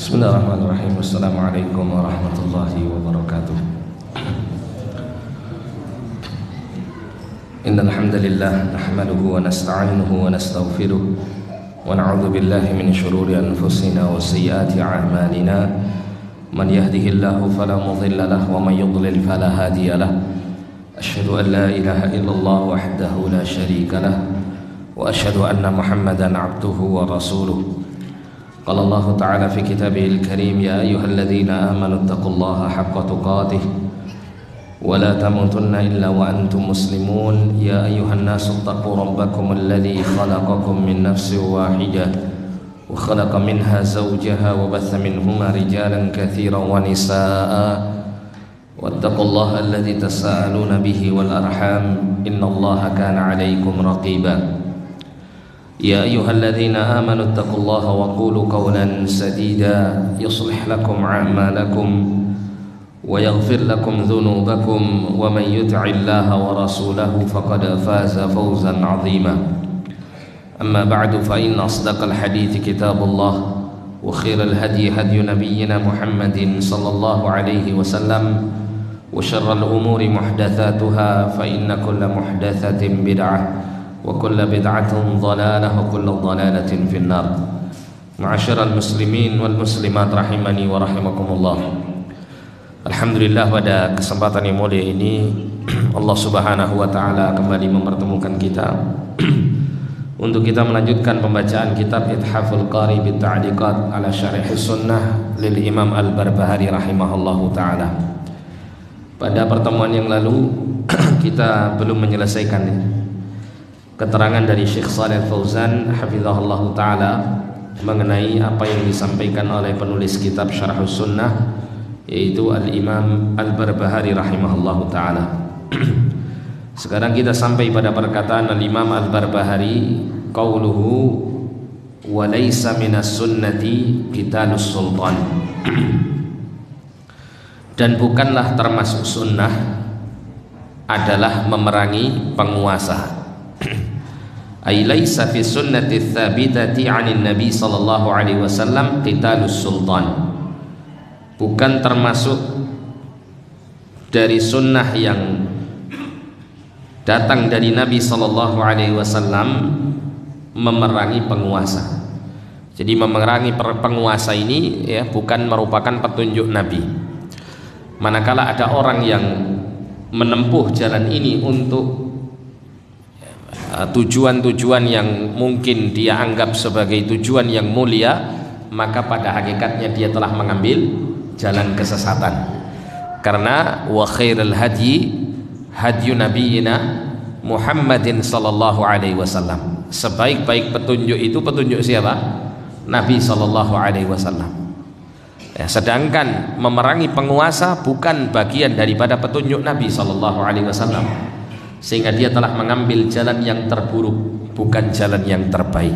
Bismillahirrahmanirrahim. Assalamualaikum warahmatullahi wabarakatuh. Innal hamdalillah nahmaduhu wa nasta'inuhu wa nastaghfiruh wa na'udzu billahi min shururi anfusina wa sayyiati a'malina. Man yahdihillahu fala mudilla lahu wa man yudlil fala hadiya lahu. Asyhadu an la ilaha illallah wahdahu la syarika lahu wa asyhadu anna Muhammadan 'abduhu wa rasuluh. قال الله تعالى في كتابه الكريم يا أيها الذين آمنوا اتقوا الله حق تقاته ولا تموتن إلا وأنتم مسلمون يا أيها الناس اتقوا ربكم الذي خلقكم من نفس واحدة وخلق منها زوجها وبث منهما رجالا كثيرا ونساء واتقوا الله الذي تساءلون به والأرحام إن الله كان عليكم رقيبا يا أيها الذين آمنوا اتقوا الله وقولوا قولا سديدا يصلح لكم أعمالكم ويغفر لكم ذنوبكم ومن يطع الله ورسوله فقد فاز فوزا عظيما أما بعد فإن أصدق الحديث كتاب الله وخير الهدي هدي نبينا محمد صلى الله عليه وسلم وشر الأمور محدثاتها فإن كل محدثة بدعة وكل بدعة ضلالة وكل ضلالة في النار. Ma'asyiral muslimin wal muslimat rahimani wa rahimakumullah. Alhamdulillah, pada kesempatan yang mulia ini Allah Subhanahu wa taala kembali mempertemukan kita untuk kita melanjutkan pembacaan kitab Ithaful Qari bit Ta'liqat ala Syarih Sunnah lil Imam Al-Barbahari rahimahullahu taala. Pada pertemuan yang lalu kita belum menyelesaikan keterangan dari Syekh Shalih Fauzan hafizahullah ta'ala mengenai apa yang disampaikan oleh penulis kitab Syarh Sunnah, yaitu Al-Imam Al-Barbahari rahimahullah ta'ala. Sekarang kita sampai pada perkataan Al-Imam Al-Barbahari, qauluhu wa laysa minas sunnati qitalus sultan. Dan bukanlah termasuk sunnah adalah memerangi penguasa. Ay laisa fi sunnati tsabitati 'anil nabi sallallahu alaihi wasallam qitalus sultan. Bukan termasuk dari sunnah yang datang dari Nabi sallallahu alaihi wasallam memerangi penguasa. Jadi memerangi penguasa ini ya bukan merupakan petunjuk Nabi. Manakala ada orang yang menempuh jalan ini untuk tujuan-tujuan yang mungkin dia anggap sebagai tujuan yang mulia, maka pada hakikatnya dia telah mengambil jalan kesesatan. Karena wa khairul hadyi hadyu nabiyina Muhammadin sallallahu alaihi wasallam. Sebaik-baik petunjuk itu petunjuk siapa? Nabi sallallahu alaihi wasallam. Ya, sedangkan memerangi penguasa bukan bagian daripada petunjuk Nabi sallallahu alaihi wasallam. Sehingga dia telah mengambil jalan yang terburuk, bukan jalan yang terbaik.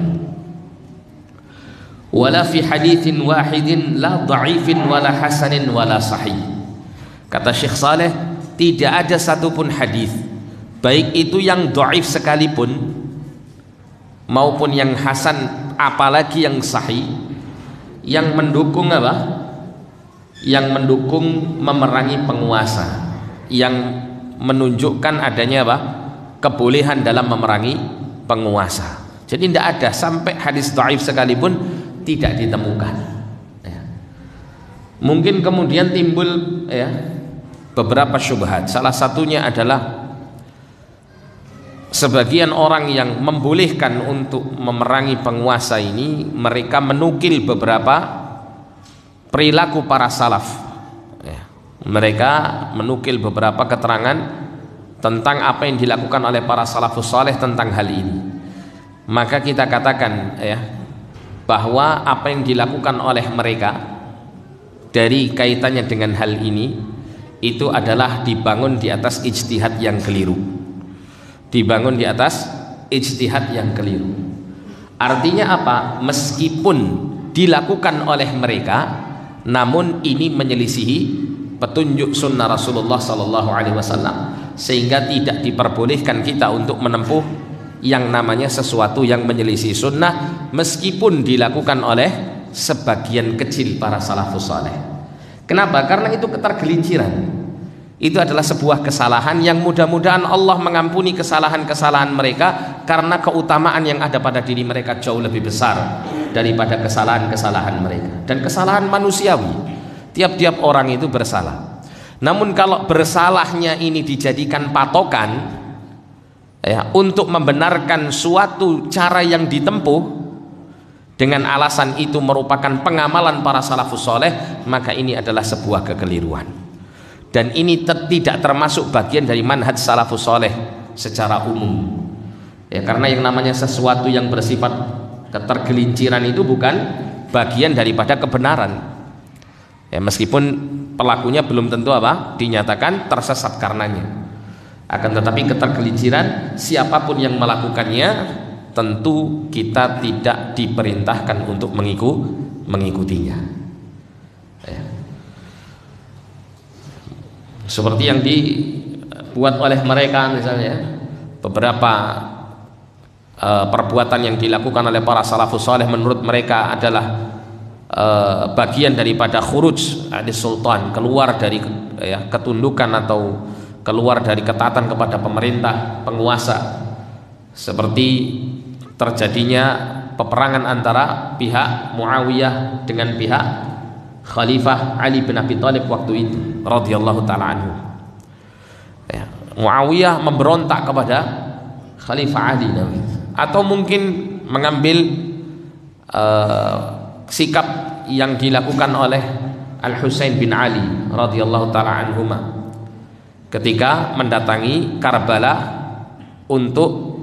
Wala fi haditsin wahidin la dha'ifin wala hasanin wala sahih. Kata Syekh Saleh, tidak ada satupun hadis, baik itu yang dhaif sekalipun maupun yang hasan, apalagi yang sahih, yang mendukung apa? Yang mendukung memerangi penguasa, yang menunjukkan adanya apa? Kebolehan dalam memerangi penguasa. Jadi tidak ada, sampai hadis dhaif sekalipun tidak ditemukan ya. Mungkin kemudian timbul ya beberapa syubhat. Salah satunya adalah sebagian orang yang membolehkan untuk memerangi penguasa ini, mereka menukil beberapa perilaku para salaf. Mereka menukil beberapa keterangan tentang apa yang dilakukan oleh para salafus saleh tentang hal ini. Maka kita katakan ya, bahwa apa yang dilakukan oleh mereka dari kaitannya dengan hal ini itu adalah dibangun di atas ijtihad yang keliru, dibangun di atas ijtihad yang keliru. Artinya apa? Meskipun dilakukan oleh mereka, namun ini menyelisihi petunjuk sunnah Rasulullah SAW, sehingga tidak diperbolehkan kita untuk menempuh yang namanya sesuatu yang menyelisih sunnah meskipun dilakukan oleh sebagian kecil para salafus saleh. Kenapa? Karena itu ketergelinciran. Itu adalah sebuah kesalahan yang mudah-mudahan Allah mengampuni kesalahan-kesalahan mereka, karena keutamaan yang ada pada diri mereka jauh lebih besar daripada kesalahan-kesalahan mereka. Dan kesalahan manusiawi, tiap-tiap orang itu bersalah. Namun kalau bersalahnya ini dijadikan patokan ya, untuk membenarkan suatu cara yang ditempuh dengan alasan itu merupakan pengamalan para salafus soleh, maka ini adalah sebuah kekeliruan, dan ini tidak termasuk bagian dari manhaj salafus soleh secara umum ya, karena yang namanya sesuatu yang bersifat ketergelinciran itu bukan bagian daripada kebenaran ya, meskipun pelakunya belum tentu apa dinyatakan tersesat karenanya. Akan tetapi ketergelinciran siapapun yang melakukannya, tentu kita tidak diperintahkan untuk mengikutinya ya. Seperti yang dibuat oleh mereka misalnya, beberapa perbuatan yang dilakukan oleh para salafus saleh menurut mereka adalah bagian daripada khuruj adis sultan, keluar dari ya, ketundukan atau keluar dari ketaatan kepada pemerintah penguasa, seperti terjadinya peperangan antara pihak Muawiyah dengan pihak Khalifah Ali bin Abi Thalib waktu itu radhiyallahu taala anhu ya, Muawiyah memberontak kepada Khalifah Ali, atau mungkin mengambil sikap yang dilakukan oleh Al Husain bin Ali radhiyallahu taala anhuma ketika mendatangi Karbala untuk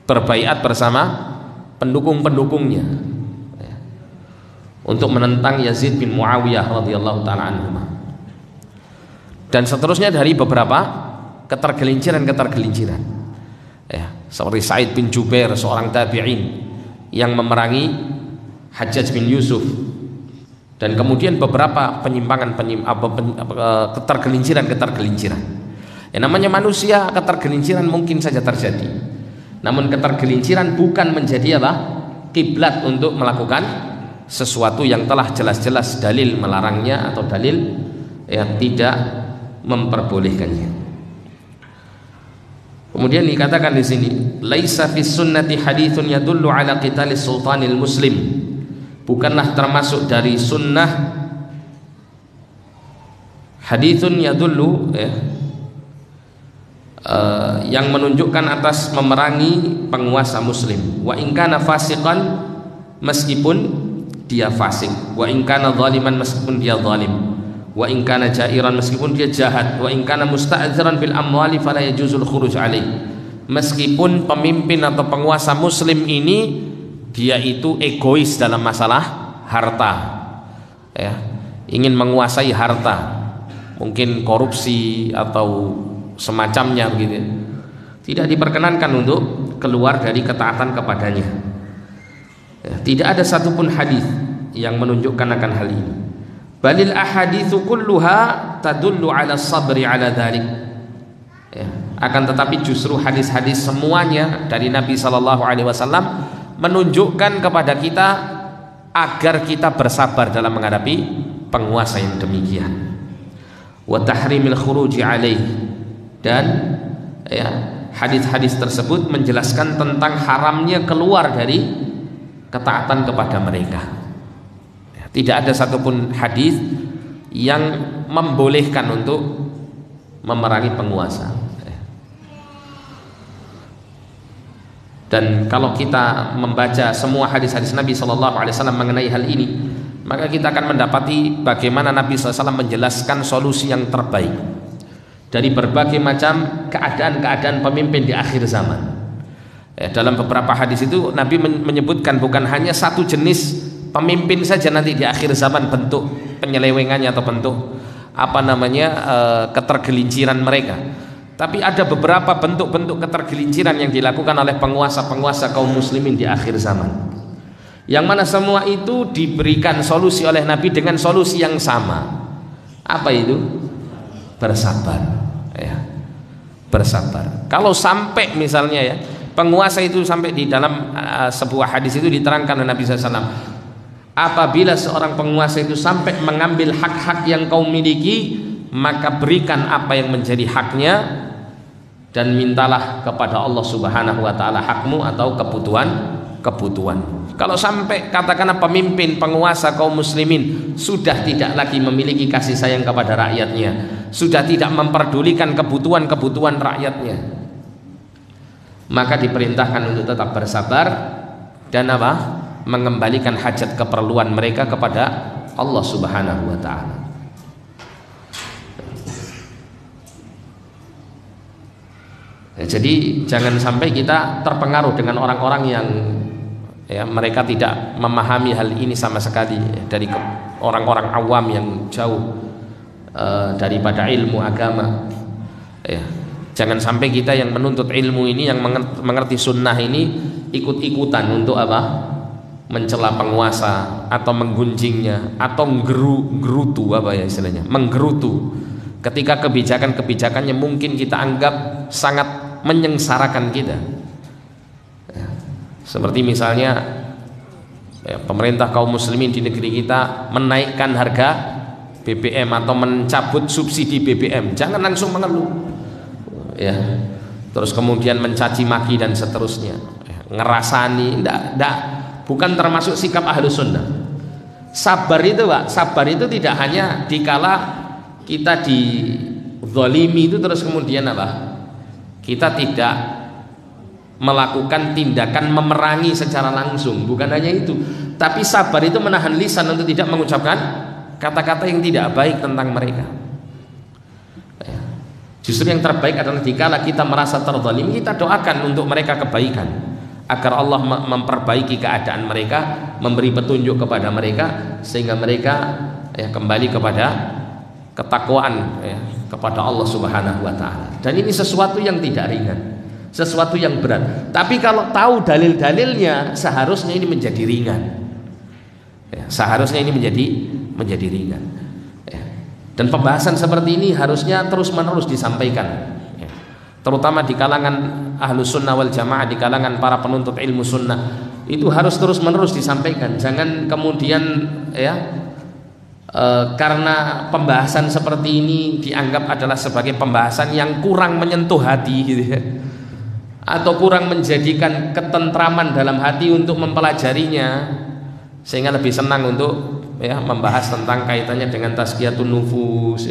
berbaiat bersama pendukung-pendukungnya ya, untuk menentang Yazid bin Muawiyah radhiyallahu taala anhuma, dan seterusnya dari beberapa ketergelinciran ya, seperti Sa'id bin Jubair, seorang tabi'in yang memerangi Hajjaj bin Yusuf, dan kemudian beberapa ketergelinciran ya, namanya manusia, ketergelinciran mungkin saja terjadi, namun ketergelinciran bukan menjadi apa kiblat untuk melakukan sesuatu yang telah jelas-jelas dalil melarangnya atau dalil yang tidak memperbolehkannya. Kemudian dikatakan di sini, laisa fis sunnati haditsun yadullu ala qitalis sultanil muslim, bukanlah termasuk dari sunnah haditsun yadullu ya, yang menunjukkan atas memerangi penguasa muslim, wa in kana fasiqan, meskipun dia fasik, wa in kana zaliman, meskipun dia zalim, wa in kana jairan, meskipun dia jahat, wa in kana musta'dziran bil amwali fala yajuzul khuruj alaih, meskipun pemimpin atau penguasa muslim ini dia itu egois dalam masalah harta ya, ingin menguasai harta, mungkin korupsi atau semacamnya begitu, tidak diperkenankan untuk keluar dari ketaatan kepadanya ya, tidak ada satupun hadis yang menunjukkan akan hal ini. Balil ahaditsu kulluha tadullu ala sabri ala dzalik ya, akan tetapi justru hadis-hadis semuanya dari Nabi SAW menunjukkan kepada kita agar kita bersabar dalam menghadapi penguasa yang demikian. Wa tahrimil khuruji alaih, dan ya, hadis-hadis tersebut menjelaskan tentang haramnya keluar dari ketaatan kepada mereka. Tidak ada satupun hadis yang membolehkan untuk memerangi penguasa. Dan kalau kita membaca semua hadis-hadis Nabi SAW mengenai hal ini, maka kita akan mendapati bagaimana Nabi SAW menjelaskan solusi yang terbaik dari berbagai macam keadaan-keadaan pemimpin di akhir zaman Dalam beberapa hadis itu Nabi menyebutkan bukan hanya satu jenis pemimpin saja nanti di akhir zaman bentuk penyelewengannya atau bentuk ketergelinciran mereka, tapi ada beberapa bentuk-bentuk ketergelinciran yang dilakukan oleh penguasa-penguasa kaum muslimin di akhir zaman, yang mana semua itu diberikan solusi oleh Nabi dengan solusi yang sama. Apa itu? Bersabar, ya. Bersabar. Kalau sampai misalnya ya penguasa itu sampai di dalam sebuah hadis itu diterangkan oleh Nabi SAW, apabila seorang penguasa itu sampai mengambil hak-hak yang kau miliki, maka berikan apa yang menjadi haknya dan mintalah kepada Allah Subhanahu wa taala hakmu atau kebutuhan. Kalau sampai katakanlah pemimpin penguasa kaum muslimin sudah tidak lagi memiliki kasih sayang kepada rakyatnya, sudah tidak memperdulikan kebutuhan rakyatnya, maka diperintahkan untuk tetap bersabar dan mengembalikan hajat keperluan mereka kepada Allah Subhanahu wa taala. Jadi jangan sampai kita terpengaruh dengan orang-orang yang mereka tidak memahami hal ini sama sekali, dari orang-orang awam yang jauh daripada ilmu agama. Jangan sampai kita yang menuntut ilmu ini, yang mengerti sunnah ini, ikut-ikutan untuk mencela penguasa atau menggunjingnya atau menggerutu menggerutu ketika kebijakan-kebijakannya mungkin kita anggap sangat menyengsarakan kita. Seperti misalnya pemerintah kaum muslimin di negeri kita menaikkan harga BBM atau mencabut subsidi BBM, jangan langsung mengeluh. Terus kemudian mencaci maki dan seterusnya, ngerasani, bukan termasuk sikap ahlu sunnah. Sabar itu Pak, sabar itu tidak hanya dikala kita dizalimi itu terus kemudian kita tidak melakukan tindakan memerangi secara langsung, bukan hanya itu, tapi sabar itu menahan lisan untuk tidak mengucapkan kata-kata yang tidak baik tentang mereka. Justru yang terbaik adalah dikala kita merasa terzalim, kita doakan untuk mereka kebaikan, agar Allah memperbaiki keadaan mereka, memberi petunjuk kepada mereka, sehingga mereka kembali kepada ketakwaan kepada Allah Subhanahu wa taala. Dan ini sesuatu yang tidak ringan, sesuatu yang berat. Tapi kalau tahu dalil-dalilnya, seharusnya ini menjadi ringan. Seharusnya ini menjadi ringan. Dan pembahasan seperti ini harusnya terus-menerus disampaikan, terutama di kalangan ahlu sunnah wal jamaah, di kalangan para penuntut ilmu sunnah, itu harus terus-menerus disampaikan. Jangan kemudian karena pembahasan seperti ini dianggap adalah sebagai pembahasan yang kurang menyentuh hati gitu atau kurang menjadikan ketentraman dalam hati untuk mempelajarinya, sehingga lebih senang untuk membahas tentang kaitannya dengan tazkiyatun nufus,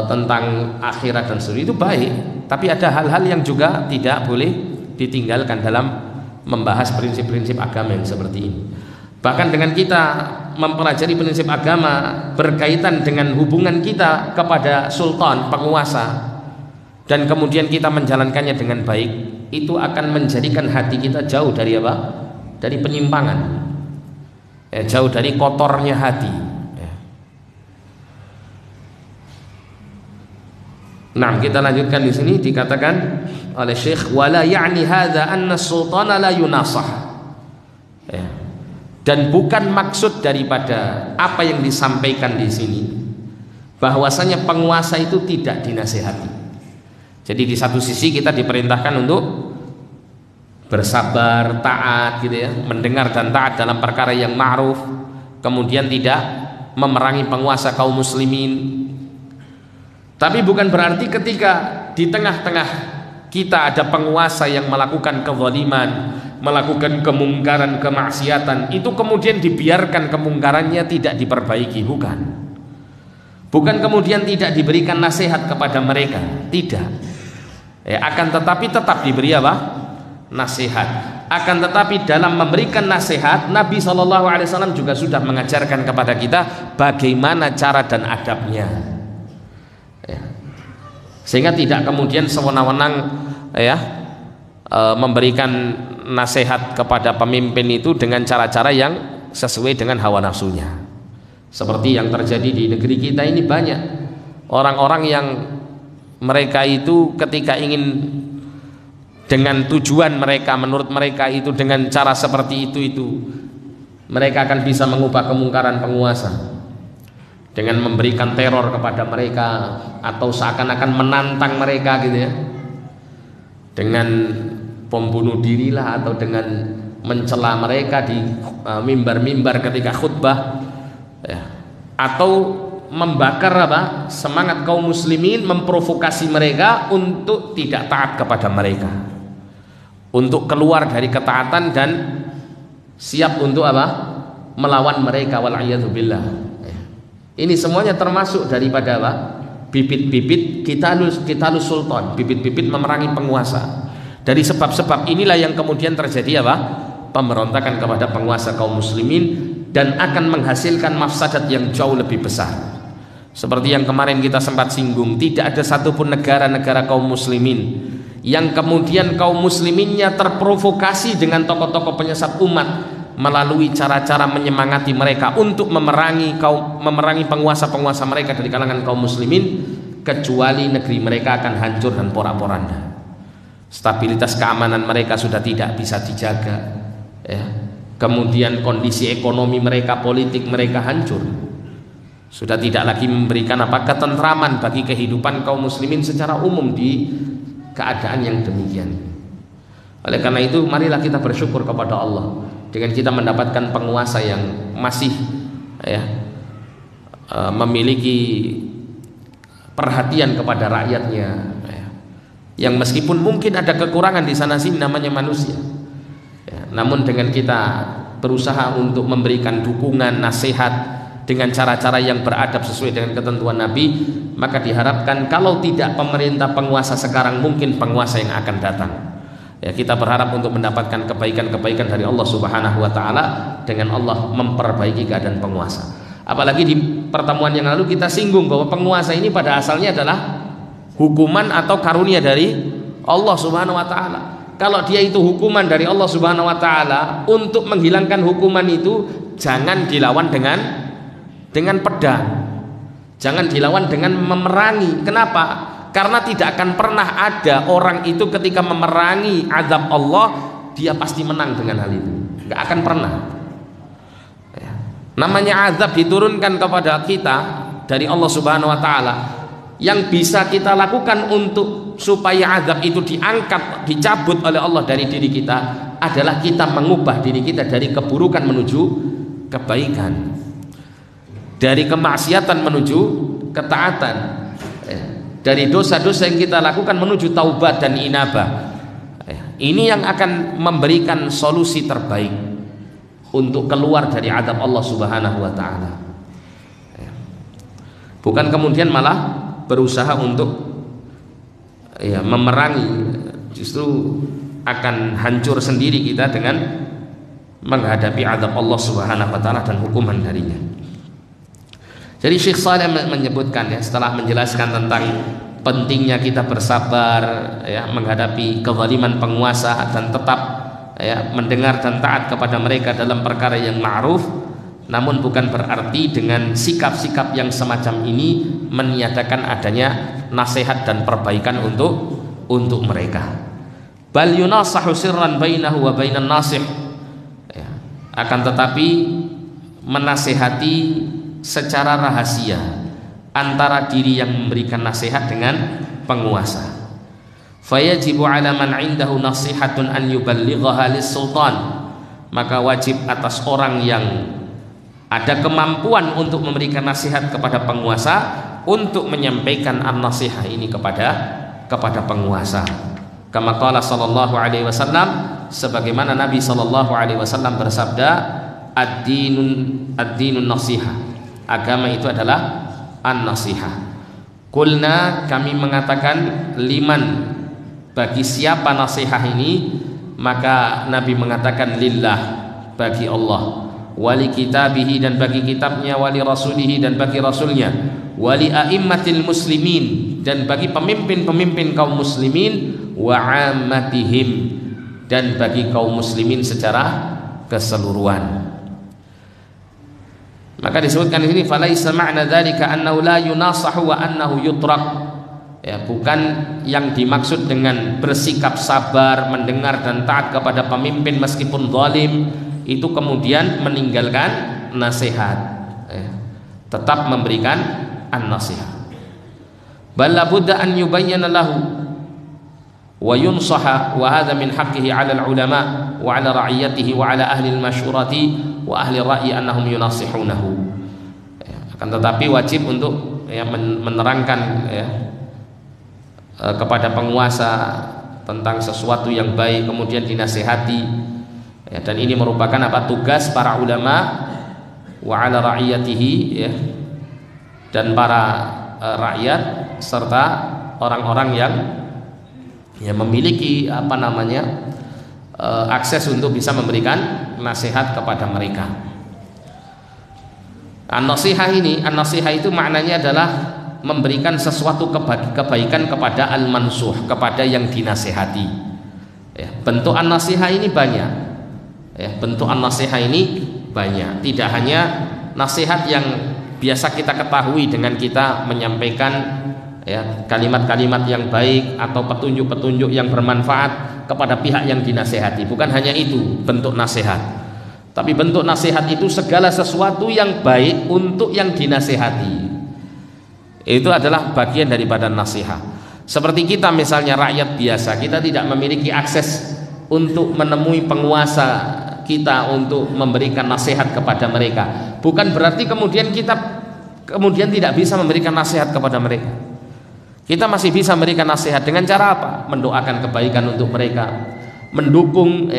tentang akhirat dan seterusnya. Itu baik, tapi ada hal-hal yang juga tidak boleh ditinggalkan dalam membahas prinsip-prinsip agama yang seperti ini. Bahkan dengan kita mempelajari prinsip agama berkaitan dengan hubungan kita kepada sultan, penguasa, dan kemudian kita menjalankannya dengan baik, itu akan menjadikan hati kita jauh dari dari penyimpangan, jauh dari kotornya hati. Nah, kita lanjutkan di sini, dikatakan oleh Syekh, wala ya'ni hadza anna sultana la yunasah. Dan bukan maksud daripada apa yang disampaikan di sini bahwasanya penguasa itu tidak dinasihati. Jadi di satu sisi kita diperintahkan untuk bersabar, taat gitu mendengar dan taat dalam perkara yang ma'ruf, kemudian tidak memerangi penguasa kaum muslimin. Tapi bukan berarti ketika di tengah-tengah kita ada penguasa yang melakukan kezaliman, melakukan kemungkaran, kemaksiatan, itu kemudian dibiarkan kemungkarannya, tidak diperbaiki. Bukan kemudian tidak diberikan nasihat kepada mereka, tidak. Akan tetapi tetap diberi nasihat. Akan tetapi dalam memberikan nasihat, Nabi SAW juga sudah mengajarkan kepada kita bagaimana cara dan adabnya, sehingga tidak kemudian sewenang-wenang memberikan nasihat kepada pemimpin itu dengan cara-cara yang sesuai dengan hawa nafsunya. Seperti yang terjadi di negeri kita ini, banyak orang-orang yang mereka itu ketika ingin dengan tujuan mereka, menurut mereka itu dengan cara seperti itu mereka akan bisa mengubah kemungkaran penguasa dengan memberikan teror kepada mereka atau seakan-akan menantang mereka gitu ya, dengan pembunuh dirilah atau dengan mencela mereka di mimbar-mimbar ketika khutbah ya, atau membakar semangat kaum muslimin, memprovokasi mereka untuk tidak taat kepada mereka, untuk keluar dari ketaatan dan siap untuk melawan mereka, wal'iyadzubillah. Ini semuanya termasuk daripada bibit-bibit kitalus sultan, bibit-bibit memerangi penguasa. Dari sebab-sebab inilah yang kemudian terjadi pemberontakan kepada penguasa kaum muslimin dan akan menghasilkan mafsadat yang jauh lebih besar. Seperti yang kemarin kita sempat singgung, tidak ada satupun negara-negara kaum muslimin yang kemudian kaum musliminnya terprovokasi dengan tokoh-tokoh penyesat umat melalui cara-cara menyemangati mereka untuk memerangi penguasa-penguasa mereka dari kalangan kaum muslimin, kecuali negeri mereka akan hancur dan porak-poranda. Stabilitas keamanan mereka sudah tidak bisa dijaga ya. Kemudian kondisi ekonomi mereka, politik mereka hancur, sudah tidak lagi memberikan ketentraman bagi kehidupan kaum muslimin secara umum di keadaan yang demikian. Oleh karena itu marilah kita bersyukur kepada Allah dengan kita mendapatkan penguasa yang masih memiliki perhatian kepada rakyatnya, yang meskipun mungkin ada kekurangan di sana sini, namanya manusia ya, namun dengan kita berusaha untuk memberikan dukungan, nasihat dengan cara-cara yang beradab sesuai dengan ketentuan Nabi, maka diharapkan kalau tidak pemerintah penguasa sekarang, mungkin penguasa yang akan datang ya, kita berharap untuk mendapatkan kebaikan-kebaikan dari Allah Subhanahu wa taala dengan Allah memperbaiki keadaan penguasa. Apalagi di pertemuan yang lalu kita singgung bahwa penguasa ini pada asalnya adalah hukuman atau karunia dari Allah Subhanahu wa taala. Kalau dia itu hukuman dari Allah Subhanahu wa taala, untuk menghilangkan hukuman itu jangan dilawan dengan pedang. Jangan dilawan dengan memerangi. Kenapa? Karena tidak akan pernah ada orang itu ketika memerangi azab Allah dia pasti menang dengan hal itu. Enggak akan pernah. Ya. Namanya azab diturunkan kepada kita dari Allah Subhanahu wa taala. Yang bisa kita lakukan untuk supaya azab itu diangkat, dicabut oleh Allah dari diri kita adalah kita mengubah diri kita dari keburukan menuju kebaikan, dari kemaksiatan menuju ketaatan, dari dosa-dosa yang kita lakukan menuju taubat dan inabah. Ini yang akan memberikan solusi terbaik untuk keluar dari azab Allah Subhanahu wa taala. Bukan kemudian malah berusaha untuk memerangi, justru akan hancur sendiri kita dengan menghadapi azab Allah Subhanahu wa taala dan hukuman darinya. Jadi Syekh Shalih menyebutkan ya, setelah menjelaskan tentang pentingnya kita bersabar ya, menghadapi kezaliman penguasa dan tetap mendengar dan taat kepada mereka dalam perkara yang ma'ruf, namun bukan berarti dengan sikap-sikap yang semacam ini meniadakan adanya nasihat dan perbaikan untuk mereka. Bal yunasahu sirran bainahu wa bainan nasih. Ya. Akan tetapi menasihati secara rahasia antara diri yang memberikan nasihat dengan penguasa. Fayajibu 'ala man 'indahu nasihatun an yuballighaha lis-sultan. Maka wajib atas orang yang ada kemampuan untuk memberikan nasihat kepada penguasa untuk menyampaikan an-nasihah ini kepada penguasa. Kama qala sallallahu alaihi wasallam, sebagaimana Nabi sallallahu alaihi wasallam bersabda, ad-dinun nasihah. Agama itu adalah an-nasihah. Qulna, kami mengatakan, liman, bagi siapa nasihat ini? Maka Nabi mengatakan lillah, bagi Allah, wali kitabihi, dan bagi kitabnya, wali rasulihi, dan bagi rasulnya, wali a'immatil muslimin, dan bagi pemimpin-pemimpin kaum muslimin, wa 'ammatihim, dan bagi kaum muslimin secara keseluruhan. Maka disebutkan di sini falaisa ma'na dzalika annahu la yunasahu wa annahu yutrak. Ya, bukan yang dimaksud dengan bersikap sabar, mendengar dan taat kepada pemimpin meskipun zalim itu kemudian meninggalkan nasihat. Ya, tetap memberikan an-nasihat. Bal la budda an yubayyana lahu wa yunsaha, wa hadha min haqqihi 'ala al-ulama wa 'ala ra'iyatihi wa 'ala ahli al-masyurati wa ahli ra'yi annahum yunasihunahu. Ya, akan tetapi wajib untuk menerangkan kepada penguasa tentang sesuatu yang baik, kemudian dinasihati. Ya, dan ini merupakan tugas para ulama wa 'ala ra'iyatihi, dan para rakyat serta orang-orang yang memiliki akses untuk bisa memberikan nasihat kepada mereka. An-nasihah itu maknanya adalah memberikan sesuatu kebaikan kepada al-mansuh, kepada yang dinasihati. Ya, bentuk an-nasihah ini banyak. Ya, bentuk an-nasihah ini banyak. Tidak hanya nasihat yang biasa kita ketahui dengan kita menyampaikan kalimat-kalimat yang baik atau petunjuk-petunjuk yang bermanfaat kepada pihak yang dinasihati. Bukan hanya itu bentuk nasihat, tapi bentuk nasihat itu segala sesuatu yang baik untuk yang dinasihati. Itu adalah bagian daripada nasihat. Seperti kita misalnya rakyat biasa, kita tidak memiliki akses untuk menemui penguasa kita untuk memberikan nasihat kepada mereka. Bukan berarti kemudian kita tidak bisa memberikan nasihat kepada mereka. Kita masih bisa memberikan nasihat dengan cara apa? Mendoakan kebaikan untuk mereka, mendukung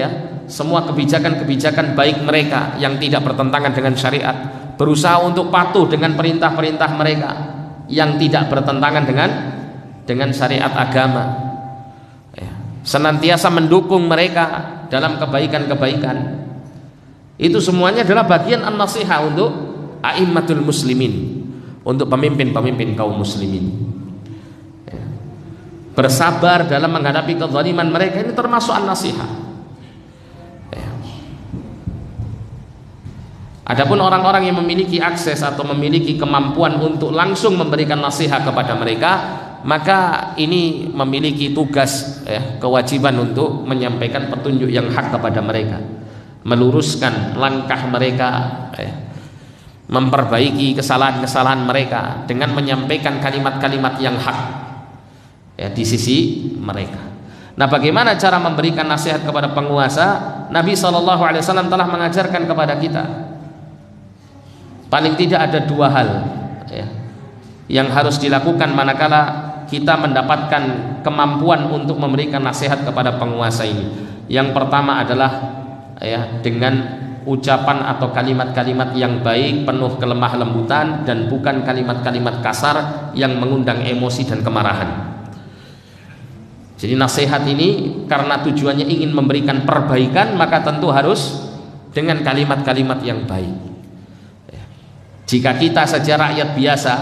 semua kebijakan-kebijakan baik mereka yang tidak bertentangan dengan syariat, berusaha untuk patuh dengan perintah-perintah mereka yang tidak bertentangan dengan syariat agama. Senantiasa mendukung mereka dalam kebaikan-kebaikan. Itu semuanya adalah bagian an-nasihah untuk a'immatul muslimin, untuk pemimpin-pemimpin kaum muslimin. Bersabar dalam menghadapi kezaliman mereka, ini termasuk an-nasihat. Adapun orang-orang yang memiliki akses atau memiliki kemampuan untuk langsung memberikan nasihat kepada mereka, maka ini memiliki tugas kewajiban untuk menyampaikan petunjuk yang hak kepada mereka, meluruskan langkah mereka, memperbaiki kesalahan-kesalahan mereka dengan menyampaikan kalimat-kalimat yang hak di sisi mereka. Nah, bagaimana cara memberikan nasihat kepada penguasa? Nabi SAW telah mengajarkan kepada kita paling tidak ada dua hal yang harus dilakukan manakala kita mendapatkan kemampuan untuk memberikan nasihat kepada penguasa ini. Yang pertama adalah dengan ucapan atau kalimat-kalimat yang baik, penuh kelemah lembutan, dan bukan kalimat-kalimat kasar yang mengundang emosi dan kemarahan. Jadi nasihat ini karena tujuannya ingin memberikan perbaikan, maka tentu harus dengan kalimat-kalimat yang baik. Jika kita saja rakyat biasa,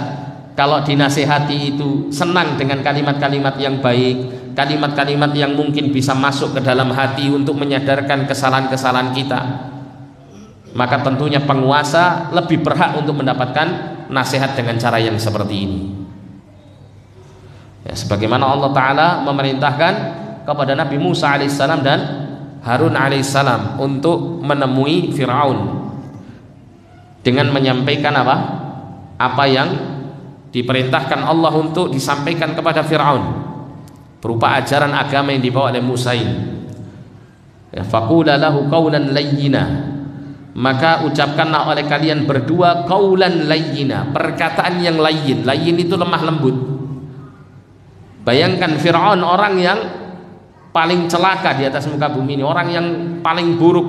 kalau dinasihati itu senang dengan kalimat-kalimat yang baik, kalimat-kalimat yang mungkin bisa masuk ke dalam hati untuk menyadarkan kesalahan-kesalahan kita, maka tentunya penguasa lebih berhak untuk mendapatkan nasihat dengan cara yang seperti ini. Sebagaimana Allah Ta'ala memerintahkan kepada Nabi Musa alaihissalam dan Harun alaihissalam untuk menemui Fir'aun dengan menyampaikan apa yang diperintahkan Allah untuk disampaikan kepada Fir'aun berupa ajaran agama yang dibawa oleh Musa ini. Faqula lahu qawlan layyina, maka ucapkanlah oleh kalian berdua qawlan layyina, perkataan yang layyin. Layyin itu lemah lembut. Bayangkan Fir'aun, orang yang paling celaka di atas muka bumi ini, orang yang paling buruk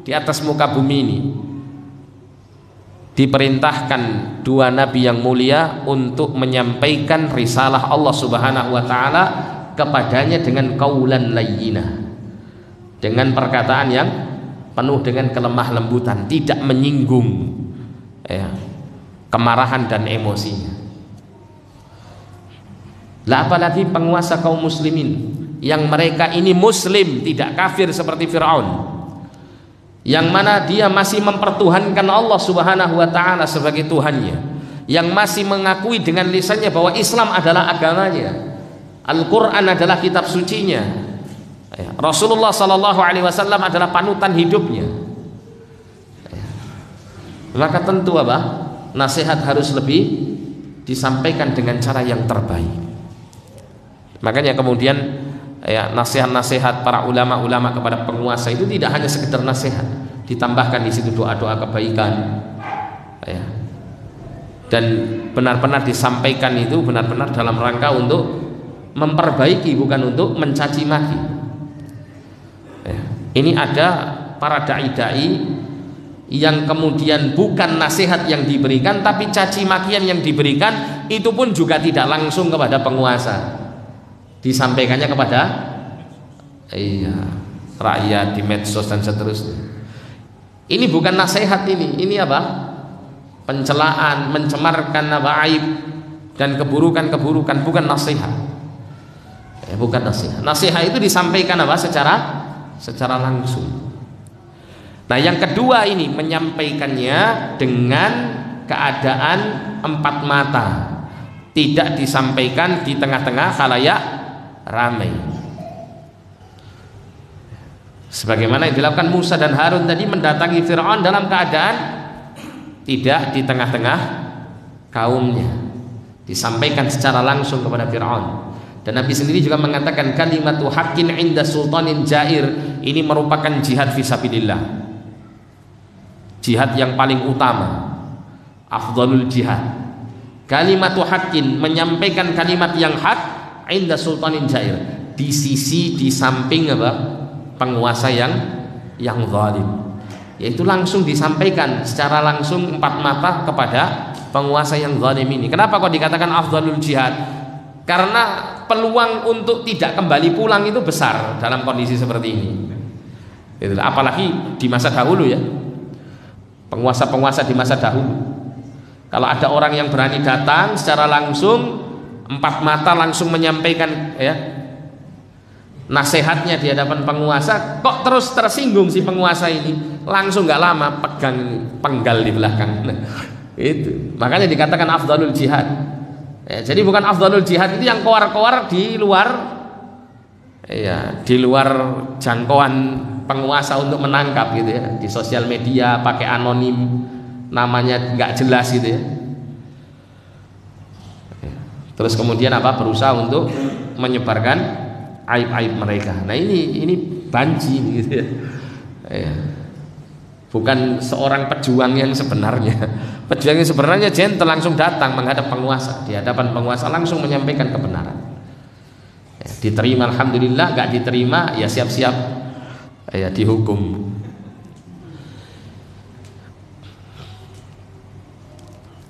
di atas muka bumi ini, diperintahkan dua nabi yang mulia untuk menyampaikan risalah Allah Subhanahu wa taala kepadanya dengan qaulan layyina, dengan perkataan yang penuh dengan kelemah lembutan, tidak menyinggung kemarahan dan emosinya. Lah apalagi penguasa kaum muslimin yang mereka ini muslim, tidak kafir seperti Fir'aun, yang mana dia masih mempertuhankan Allah Subhanahu wa taala sebagai Tuhannya, yang masih mengakui dengan lisannya bahwa Islam adalah agamanya, Al-Quran adalah kitab sucinya, Rasulullah Sallallahu Alaihi Wasallam adalah panutan hidupnya, maka tentu apa? Nasihat harus lebih disampaikan dengan cara yang terbaik. Makanya kemudian nasihat-nasihat para ulama-ulama kepada penguasa itu tidak hanya sekedar nasihat, ditambahkan di situ doa-doa kebaikan, dan benar-benar disampaikan itu benar-benar dalam rangka untuk memperbaiki, bukan untuk mencaci maki. Ini ada para dai-dai yang kemudian bukan nasihat yang diberikan, tapi caci makian yang diberikan, itu pun juga tidak langsung kepada penguasa, disampaikannya kepada rakyat di medsos dan seterusnya. Ini bukan nasihat, ini apa? Pencelaan, mencemarkan aib dan keburukan-keburukan, bukan nasihat. Bukan nasihat. Nasihat itu disampaikan apa? Secara langsung. Nah, yang kedua ini menyampaikannya dengan keadaan empat mata, tidak disampaikan di tengah-tengah khalayak ramai, sebagaimana yang dilakukan Musa dan Harun tadi mendatangi Fir'aun dalam keadaan tidak di tengah-tengah kaumnya, disampaikan secara langsung kepada Fir'aun. Dan Nabi sendiri juga mengatakan kalimatu haqqin inda sultanin jair, ini merupakan jihad fisabilillah, jihad yang paling utama, afdhalul jihad. Kalimatu haqqin, menyampaikan kalimat yang hak, inda sultanin jair, di sisi, di samping apa? Penguasa yang zalim, yaitu langsung disampaikan secara langsung empat mata kepada penguasa yang zalim ini. Kenapa kok dikatakan afdhalul jihad? Karena peluang untuk tidak kembali pulang itu besar dalam kondisi seperti ini. Itulah, apalagi di masa dahulu ya, penguasa-penguasa di masa dahulu, kalau ada orang yang berani datang secara langsung, empat mata langsung menyampaikan nasihatnya di hadapan penguasa, kok terus tersinggung si penguasa ini, langsung nggak lama pegang penggal di belakang. Itu makanya dikatakan afdhalul jihad. Jadi bukan afdhalul jihad itu yang koar-koar di luar jangkauan penguasa untuk menangkap gitu ya, di sosial media pakai anonim, namanya nggak jelas gitu ya. Terus kemudian apa? Berusaha untuk menyebarkan aib-aib mereka. Nah ini banci gitu ya. Bukan seorang pejuang yang sebenarnya. Pejuang yang sebenarnya gentle, langsung datang menghadap penguasa, di hadapan penguasa langsung menyampaikan kebenaran. Diterima alhamdulillah, nggak diterima ya siap-siap dihukum.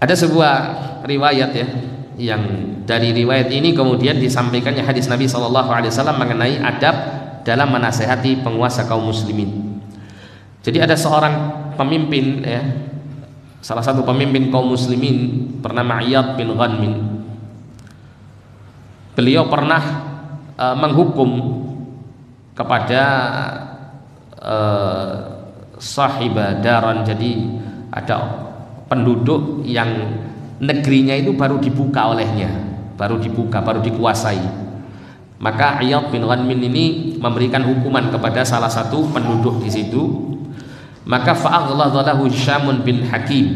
Ada sebuah riwayat ya, yang dari riwayat ini kemudian disampaikannya hadis Nabi SAW mengenai adab dalam menasehati penguasa kaum muslimin. Jadi ada seorang pemimpin ya, salah satu pemimpin kaum muslimin bernama Iyad bin Ghanmin. Beliau pernah menghukum kepada sahibah daran, jadi ada penduduk yang negerinya itu baru dibuka olehnya, baru dikuasai. Maka Iyad bin Ghanmin ini memberikan hukuman kepada salah satu penduduk di situ. Maka fa'aghladahu Hishamun bin Hakim,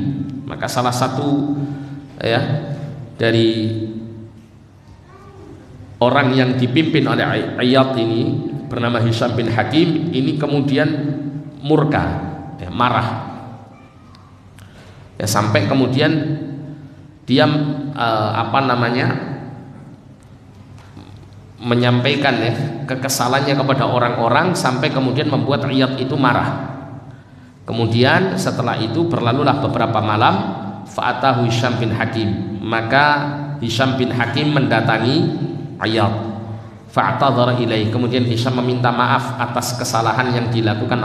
maka salah satu dari orang yang dipimpin oleh Iyad ini bernama Hisham bin Hakim ini kemudian murka, marah, sampai kemudian dia menyampaikan kekesalannya kepada orang-orang sampai kemudian membuat Iyad itu marah. Kemudian setelah itu berlalulah beberapa malam, fa'atahu Hisham bin Hakim, maka Hisham bin Hakim mendatangi Iyad, fa'tadhara ilaih, kemudian Hisham meminta maaf atas kesalahan yang dilakukan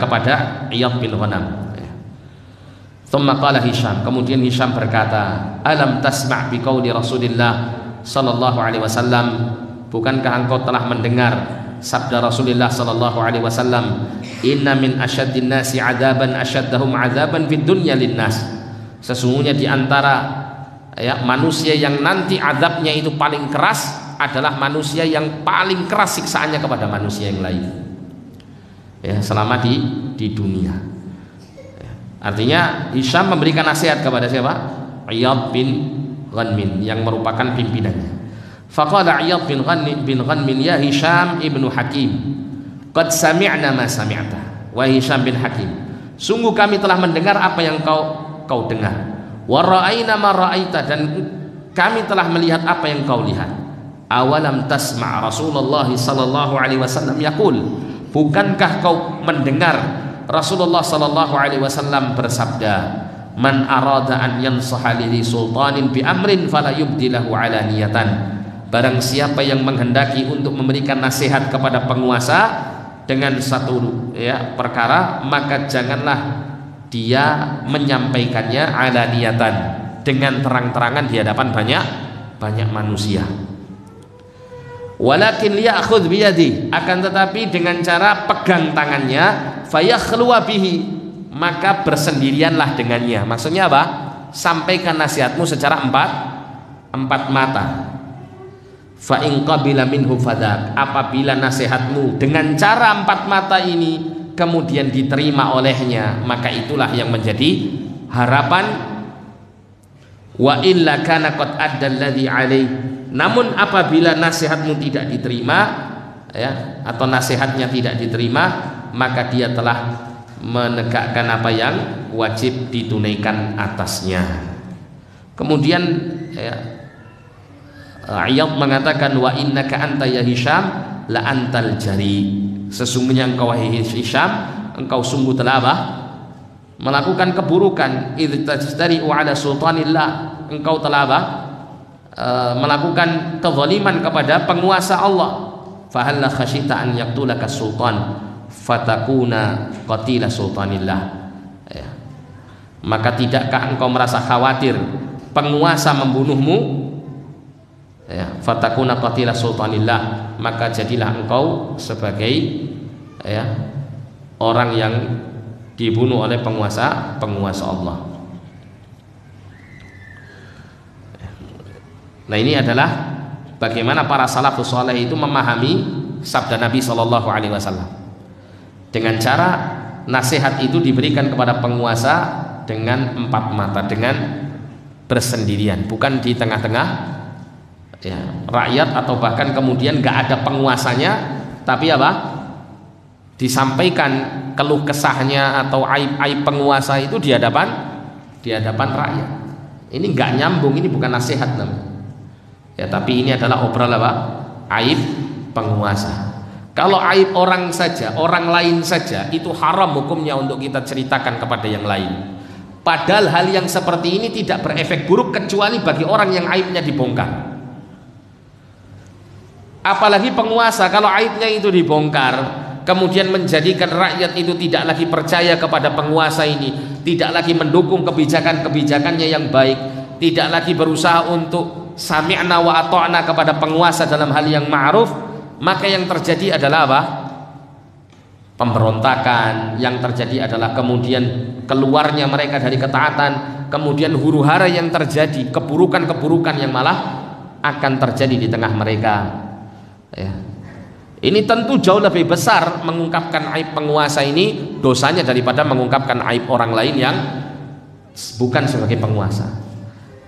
kepada Iyad bin Ghanam. Thumma qala Hisham, kemudian Hisham berkata, alam tasma' biqauli Rasulillah, sallallahu alaihi wasallam, bukankah engkau telah mendengar sabda Rasulullah sallallahu alaihi wasallam, inna min asyaddin nasi adzaban asyaddahum adzaban fid dunya linnas, sesungguhnya di antara manusia yang nanti azabnya itu paling keras adalah manusia yang paling keras siksaannya kepada manusia yang lain, selama di dunia. Artinya Hisham memberikan nasihat kepada siapa? Iyad bin Ghanmin yang merupakan pimpinannya. Faqala Iyad bin Ghanmin, ya Hisham ibnu Hakim, qad sami'na ma sami'ta. Wa Hisham bin Hakim, sungguh kami telah mendengar apa yang kau dengar. Wa ra'ayna ma ra'aita, dan kami telah melihat apa yang kau lihat. Awalam tasma' Rasulullah sallallahu alaihi wasallam yaqul, bukankah kau mendengar Rasulullah sallallahu alaihi wasallam bersabda, man arada an yansaha li sultanin bi amrin fala yubdilahu alaniyatan, barang siapa yang menghendaki untuk memberikan nasihat kepada penguasa dengan satu perkara, maka janganlah dia menyampaikannya alaniyatan, dengan terang-terangan di hadapan banyak manusia. Walakin liya'khudh biyadi, akan tetapi dengan cara pegang tangannya, fayakhluwa bihi, maka bersendirianlah dengannya. Maksudnya apa? Sampaikan nasihatmu secara empat mata. Fa in qabila minhu fadak, apabila nasihatmu dengan cara empat mata ini kemudian diterima olehnya, maka itulah yang menjadi harapan. Wa illa kana qad adda alladhi alaih, namun apabila nasihatmu tidak diterima atau nasihatnya tidak diterima, maka dia telah menegakkan apa yang wajib ditunaikan atasnya. Kemudian Iyad mengatakan, wa innaka anta ya Hisham la antal jari, sesungguhnya engkau Hisham, engkau sungguh telah melakukan keburukan. Idz tajtari'u ala sultanillah, engkau telah melakukan kezaliman kepada penguasa Allah. Fahalla khasyita an yaqtulaka sultan fatakuna qatila sultanillah, maka tidakkah engkau merasa khawatir penguasa membunuhmu? Fatakuna qatila sultanillah, maka jadilah engkau sebagai orang yang dibunuh oleh penguasa Allah. Nah, ini adalah bagaimana para salafus saleh itu memahami sabda Nabi Shallallahu Alaihi Wasallam, dengan cara nasihat itu diberikan kepada penguasa dengan empat mata, dengan bersendirian, bukan di tengah-tengah rakyat atau bahkan kemudian nggak ada penguasanya, tapi disampaikan keluh kesahnya atau aib penguasa itu di hadapan rakyat. Ini nggak nyambung, ini bukan nasihat namanya. Tapi ini adalah obral aib penguasa. Kalau aib orang saja, orang lain saja, itu haram hukumnya untuk kita ceritakan kepada yang lain. Padahal hal yang seperti ini tidak berefek buruk kecuali bagi orang yang aibnya dibongkar. Apalagi penguasa, kalau aibnya itu dibongkar, kemudian menjadikan rakyat itu tidak lagi percaya kepada penguasa ini, tidak lagi mendukung kebijakan-kebijakannya yang baik, tidak lagi berusaha untuk sami'na wa ata'na kepada penguasa dalam hal yang ma'ruf, maka yang terjadi adalah pemberontakan. Yang terjadi adalah kemudian keluarnya mereka dari ketaatan, kemudian huru-hara yang terjadi, keburukan-keburukan yang malah akan terjadi di tengah mereka. Ini tentu jauh lebih besar mengungkapkan aib penguasa ini dosanya daripada mengungkapkan aib orang lain yang bukan sebagai penguasa,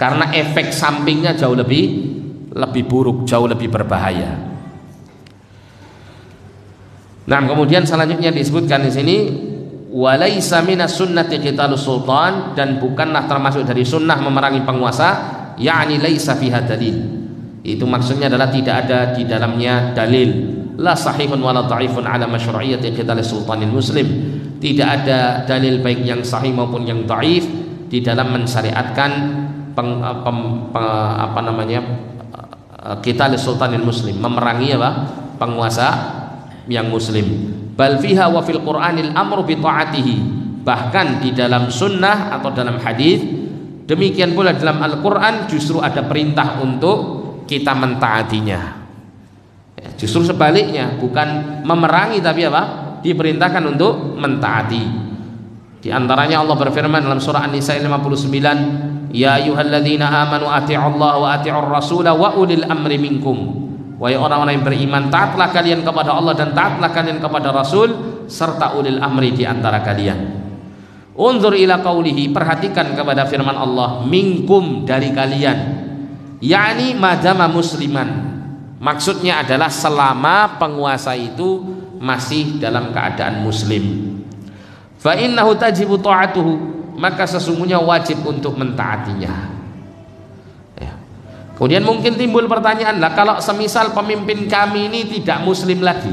karena efek sampingnya jauh lebih buruk, jauh lebih berbahaya. Nah, kemudian selanjutnya disebutkan di sini, walaisa minas sunnati qitalus sultan, dan bukanlah termasuk dari sunnah memerangi penguasa, yakni laisa fiha dalil. Itu maksudnya adalah tidak ada di dalamnya dalil, la sahihun wala dhaifun ala masyru'iyyati qitalus sultanil muslim. Tidak ada dalil baik yang sahih maupun yang dhaif di dalam mensyariatkan qitalus sultanil muslim, memerangi penguasa yang muslim. Bal fiha wa fil Qur'anil amru bi ta'atihi, bahkan di dalam sunnah atau dalam hadis, demikian pula dalam Al-Qur'an justru ada perintah untuk kita mentaatinya. Ya, justru sebaliknya, bukan memerangi tapi apa? Diperintahkan untuk mentaati. Di antaranya Allah berfirman dalam surah An-Nisa 59, ya ayyuhalladzina amanu ati'ullaha wa ati'ur rasula wa ulil amri minkum. Wahai orang-orang yang beriman, taatlah kalian kepada Allah dan taatlah kalian kepada Rasul serta ulil amri di antara kalian. Unzur ila qaulihi, perhatikan kepada firman Allah, minkum, dari kalian, yakni madama musliman. Maksudnya adalah selama penguasa itu masih dalam keadaan muslim. Fa innahu tajibu ta'atuhu, maka sesungguhnya wajib untuk mentaatinya. Ya. Kemudian mungkin timbul pertanyaan, lah kalau semisal pemimpin kami ini tidak muslim lagi,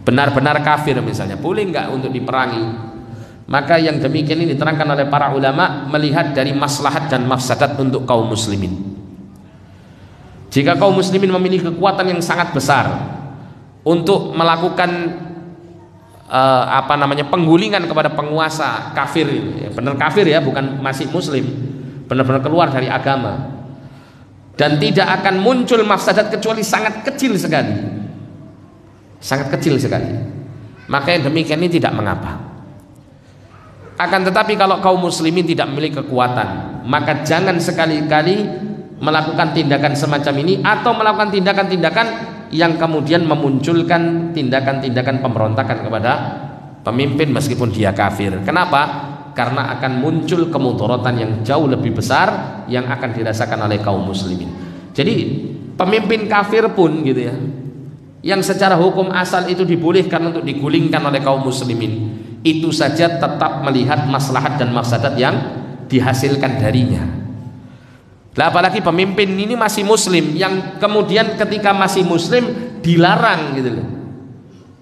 benar-benar kafir misalnya, boleh nggak untuk diperangi? Maka yang demikian ini diterangkan oleh para ulama melihat dari maslahat dan mafsadat untuk kaum muslimin. Jika kaum muslimin memiliki kekuatan yang sangat besar untuk melakukan penggulingan kepada penguasa kafir, ya, benar kafir ya, bukan masih muslim, benar-benar keluar dari agama, dan tidak akan muncul mafsadat kecuali sangat kecil sekali, sangat kecil sekali, maka yang demikian ini tidak mengapa. Akan tetapi kalau kaum muslimin tidak memiliki kekuatan, maka jangan sekali-kali melakukan tindakan semacam ini atau melakukan tindakan-tindakan yang kemudian memunculkan tindakan-tindakan pemberontakan kepada pemimpin meskipun dia kafir. Kenapa? Karena akan muncul kemudaratan yang jauh lebih besar yang akan dirasakan oleh kaum muslimin. Jadi pemimpin kafir pun gitu ya, yang secara hukum asal itu dibolehkan untuk digulingkan oleh kaum muslimin, itu saja tetap melihat maslahat dan mafsadat yang dihasilkan darinya. Lah apalagi pemimpin ini masih muslim, yang kemudian ketika masih muslim dilarang gitu loh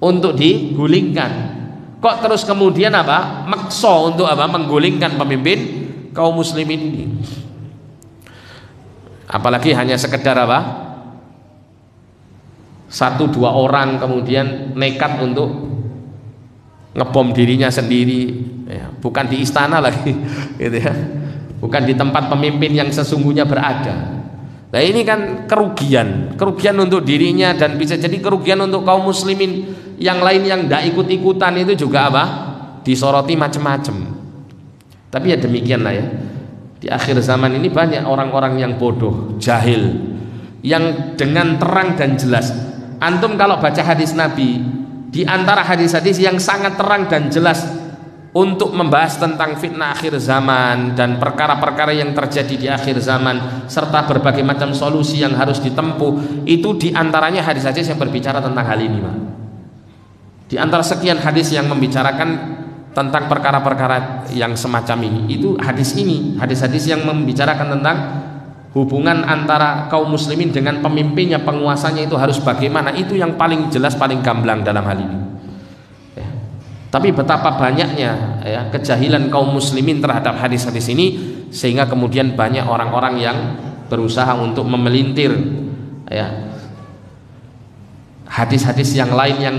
untuk digulingkan. Kok terus kemudian apa? Makso untuk apa? Menggulingkan pemimpin kaum muslimin ini. Apalagi hanya sekedar apa? 1-2 orang kemudian nekat untuk ngebom dirinya sendiri, ya, bukan di istana lagi gitu ya, bukan di tempat pemimpin yang sesungguhnya berada. Nah ini kan kerugian untuk dirinya dan bisa jadi kerugian untuk kaum muslimin yang lain yang tidak ikut-ikutan, itu juga apa? Disoroti macam-macam. Tapi ya demikianlah ya, di akhir zaman ini banyak orang-orang yang bodoh, jahil, yang dengan terang dan jelas, antum kalau baca hadis Nabi, di antara hadis-hadis yang sangat terang dan jelas untuk membahas tentang fitnah akhir zaman dan perkara-perkara yang terjadi di akhir zaman serta berbagai macam solusi yang harus ditempuh, itu di antaranya hadis-hadis yang berbicara tentang hal ini, Pak. Di antara sekian hadis yang membicarakan tentang perkara-perkara yang semacam ini, itu hadis ini, hadis-hadis yang membicarakan tentang hubungan antara kaum muslimin dengan pemimpinnya, penguasanya itu harus bagaimana, itu yang paling jelas, paling gamblang dalam hal ini ya. Tapi betapa banyaknya ya kejahilan kaum muslimin terhadap hadis-hadis ini, sehingga kemudian banyak orang-orang yang berusaha untuk memelintir ya hadis-hadis yang lain yang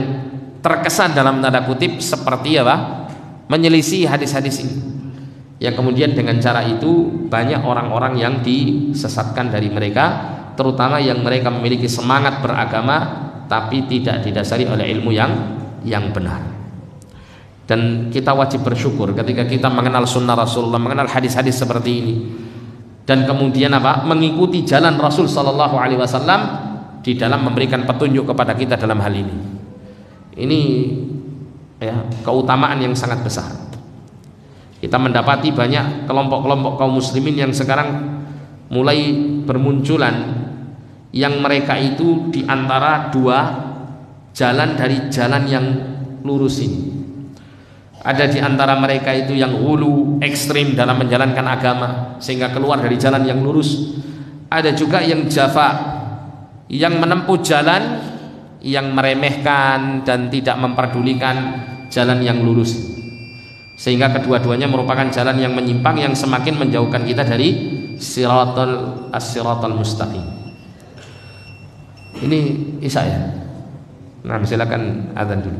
terkesan dalam tanda kutip seperti apa? Menyelisih hadis-hadis ini, yang kemudian dengan cara itu banyak orang-orang yang disesatkan dari mereka, terutama yang mereka memiliki semangat beragama tapi tidak didasari oleh ilmu yang benar. Dan kita wajib bersyukur ketika kita mengenal sunnah Rasulullah, mengenal hadis-hadis seperti ini, dan kemudian apa? Mengikuti jalan Rasul Sallallahu Alaihi Wasallam di dalam memberikan petunjuk kepada kita dalam hal ini. Ini ya keutamaan yang sangat besar. Kita mendapati banyak kelompok-kelompok kaum muslimin yang sekarang mulai bermunculan, yang mereka itu di antara dua jalan dari jalan yang lurus ini. Ada di antara mereka itu yang hulu, ekstrim dalam menjalankan agama sehingga keluar dari jalan yang lurus. Ada juga yang jafa, yang menempuh jalan yang meremehkan dan tidak memperdulikan jalan yang lurus, sehingga kedua-duanya merupakan jalan yang menyimpang yang semakin menjauhkan kita dari as-siratal mustaqim. Ini Isya ya. Nah, silakan azan dulu.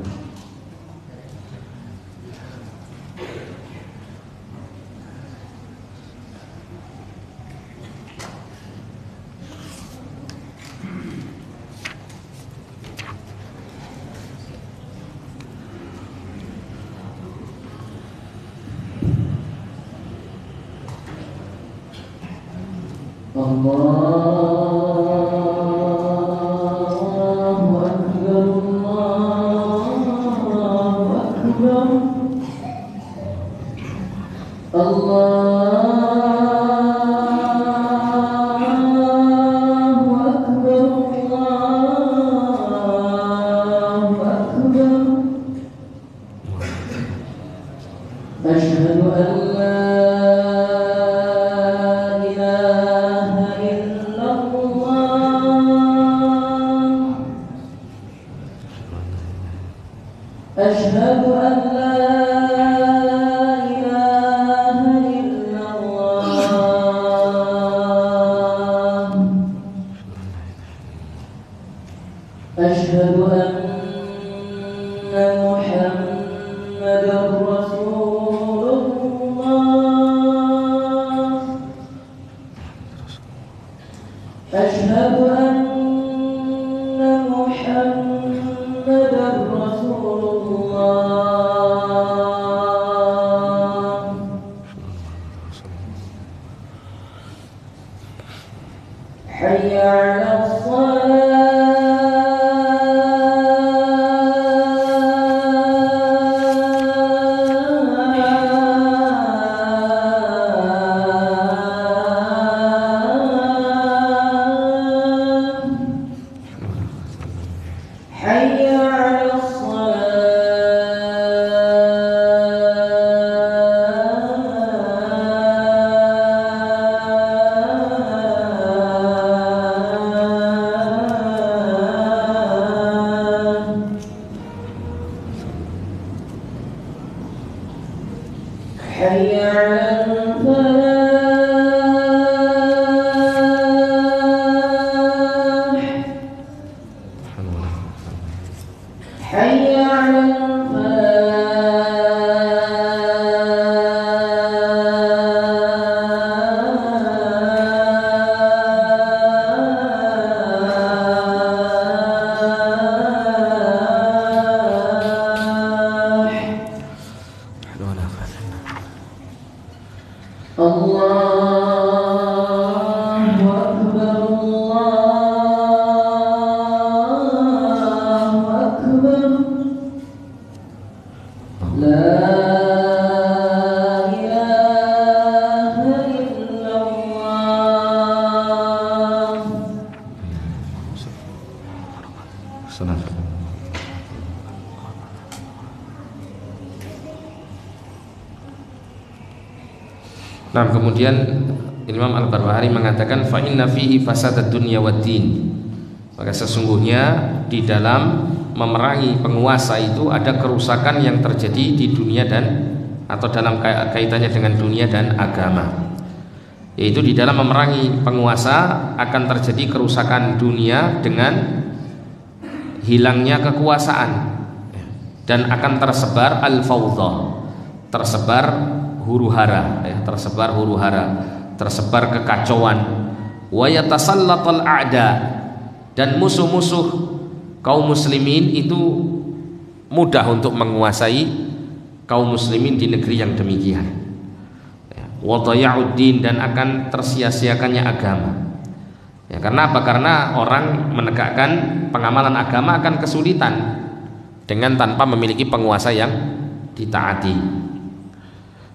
Nah, kemudian Imam Al-Barbahari mengatakan fa inna fihi fasadad dunya wad din. Maka sesungguhnya di dalam memerangi penguasa itu ada kerusakan yang terjadi di dunia dan atau dalam kaitannya dengan dunia dan agama. Yaitu di dalam memerangi penguasa akan terjadi kerusakan dunia dengan hilangnya kekuasaan dan akan tersebar al-fawdha, tersebar huru-hara, tersebar huru-hara, tersebar kekacauan, wa yatasallatul a'da, dan musuh-musuh kaum muslimin itu mudah untuk menguasai kaum muslimin di negeri yang demikian. Wa daya'uddin, dan akan tersia-siakannya agama. Ya, karena apa? Karena orang menegakkan pengamalan agama akan kesulitan dengan tanpa memiliki penguasa yang ditaati.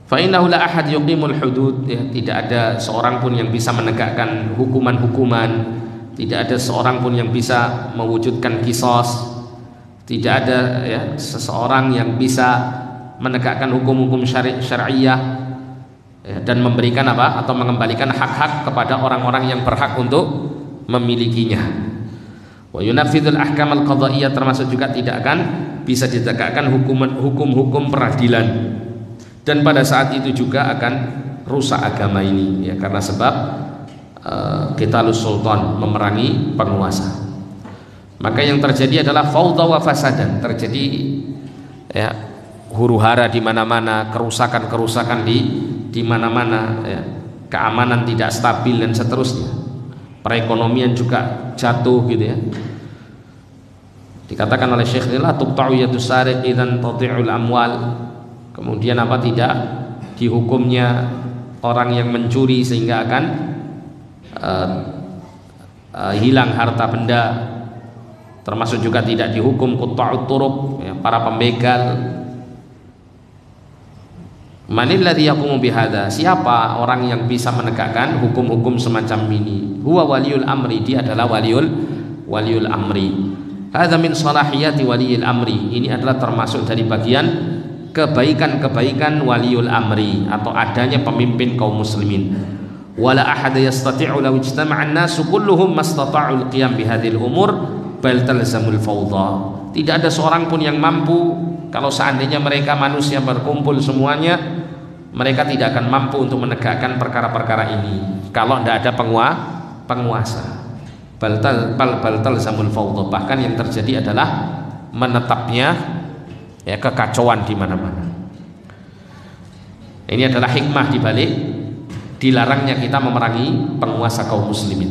Fa innahu la ahad yuqimul hudud, ya, tidak ada seorang pun yang bisa menegakkan hukuman-hukuman, tidak ada seorang pun yang bisa mewujudkan qisas, tidak ada seseorang yang bisa menegakkan hukum-hukum syariah dan memberikan atau mengembalikan hak-hak kepada orang-orang yang berhak untuk memilikinya. Wa yunafidzul ahkam al-qadhaiyah, termasuk juga tidak akan bisa ditegakkan hukum-hukum peradilan. Dan pada saat itu juga akan rusak agama ini, ya, karena sebab qitalus sultan, memerangi penguasa. Maka yang terjadi adalah fawdha wa fasadan, terjadi huru-hara di mana-mana, kerusakan-kerusakan di mana-mana, keamanan tidak stabil dan seterusnya. Perekonomian juga jatuh gitu ya. Dikatakan oleh Syekh la tuqta'u yadus sariq idzan tadhi'ul amwal. Kemudian tidak dihukumnya orang yang mencuri sehingga akan hilang harta benda, termasuk juga tidak dihukum qutta'ut turuq, ya, para pembegal. Manil ladzi yaqumu bihadza? Siapa orang yang bisa menegakkan hukum-hukum semacam ini? Huwa waliyul amri, dia adalah waliul amri. Hadza min salahiyati waliyil amri. Ini adalah termasuk dari bagian kebaikan-kebaikan waliul amri atau adanya pemimpin kaum muslimin. Wala ahad yastati'u law ijtama'a an-nasu kulluhum mastata'u al-qiyam bihadhil umur bal talzamul fawdha. Tidak ada seorang pun yang mampu, kalau seandainya mereka manusia berkumpul semuanya, mereka tidak akan mampu untuk menegakkan perkara-perkara ini kalau tidak ada penguasa. Bal talzamul fawdha, bahkan yang terjadi adalah menetapnya ya kekacauan di mana-mana. Ini adalah hikmah dibalik dilarangnya kita memerangi penguasa kaum muslimin.